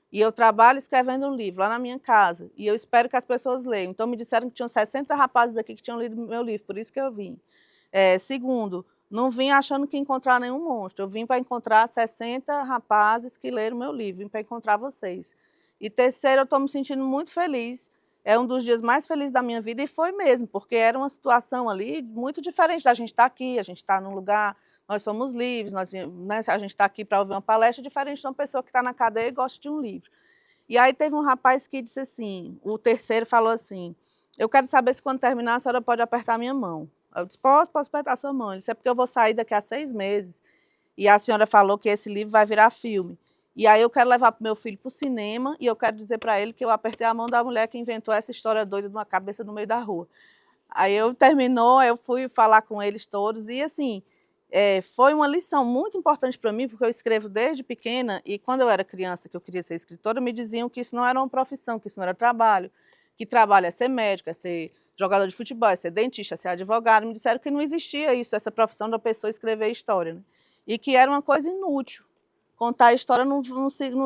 E eu trabalho escrevendo um livro lá na minha casa, e eu espero que as pessoas leiam. Então me disseram que tinham 60 rapazes aqui que tinham lido meu livro, por isso que eu vim. Segundo, não vim achando que ia encontrar nenhum monstro, eu vim para encontrar 60 rapazes que leram meu livro, vim para encontrar vocês. E terceiro, eu estou me sentindo muito feliz, é um dos dias mais felizes da minha vida, e foi mesmo, porque era uma situação ali muito diferente da gente estar aqui, a gente está num lugar, nós somos livres, né, a gente está aqui para ouvir uma palestra, diferente de uma pessoa que está na cadeia e gosta de um livro. E aí teve um rapaz que disse assim, o terceiro falou assim, eu quero saber se quando terminar a senhora pode apertar minha mão. Eu disse, posso apertar a sua mão. Ele disse, é porque eu vou sair daqui a 6 meses, e a senhora falou que esse livro vai virar filme. E aí eu quero levar para o meu filho para o cinema e eu quero dizer para ele que eu apertei a mão da mulher que inventou essa história doida de uma cabeça no meio da rua. Aí eu fui falar com eles todos e assim, foi uma lição muito importante para mim, porque eu escrevo desde pequena e quando eu era criança, que eu queria ser escritora, me diziam que isso não era uma profissão, que isso não era trabalho, que trabalho é ser médico, é ser jogador de futebol, é ser dentista, é ser advogado. Me disseram que não existia isso, essa profissão da pessoa escrever história, né? E que era uma coisa inútil. Contar a história não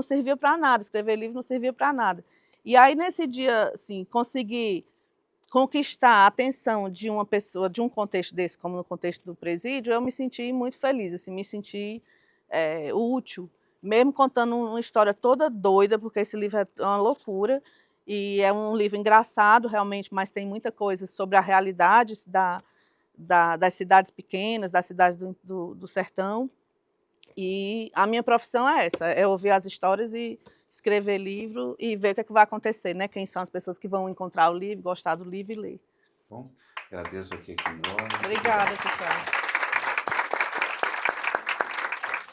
servia para nada, escrever livro não servia para nada. E aí, nesse dia, assim, consegui conquistar a atenção de uma pessoa, de um contexto desse, como no contexto do presídio, eu me senti muito feliz, assim, me senti útil, mesmo contando uma história toda doida, porque esse livro é uma loucura, e é um livro engraçado, realmente, mas tem muita coisa sobre a realidade das cidades pequenas, das cidades do sertão. E a minha profissão é essa, é ouvir as histórias e escrever livro e ver o que é que vai acontecer, né? Quem são as pessoas que vão encontrar o livro, gostar do livro e ler. Bom, agradeço aqui agora. Obrigada, pessoal.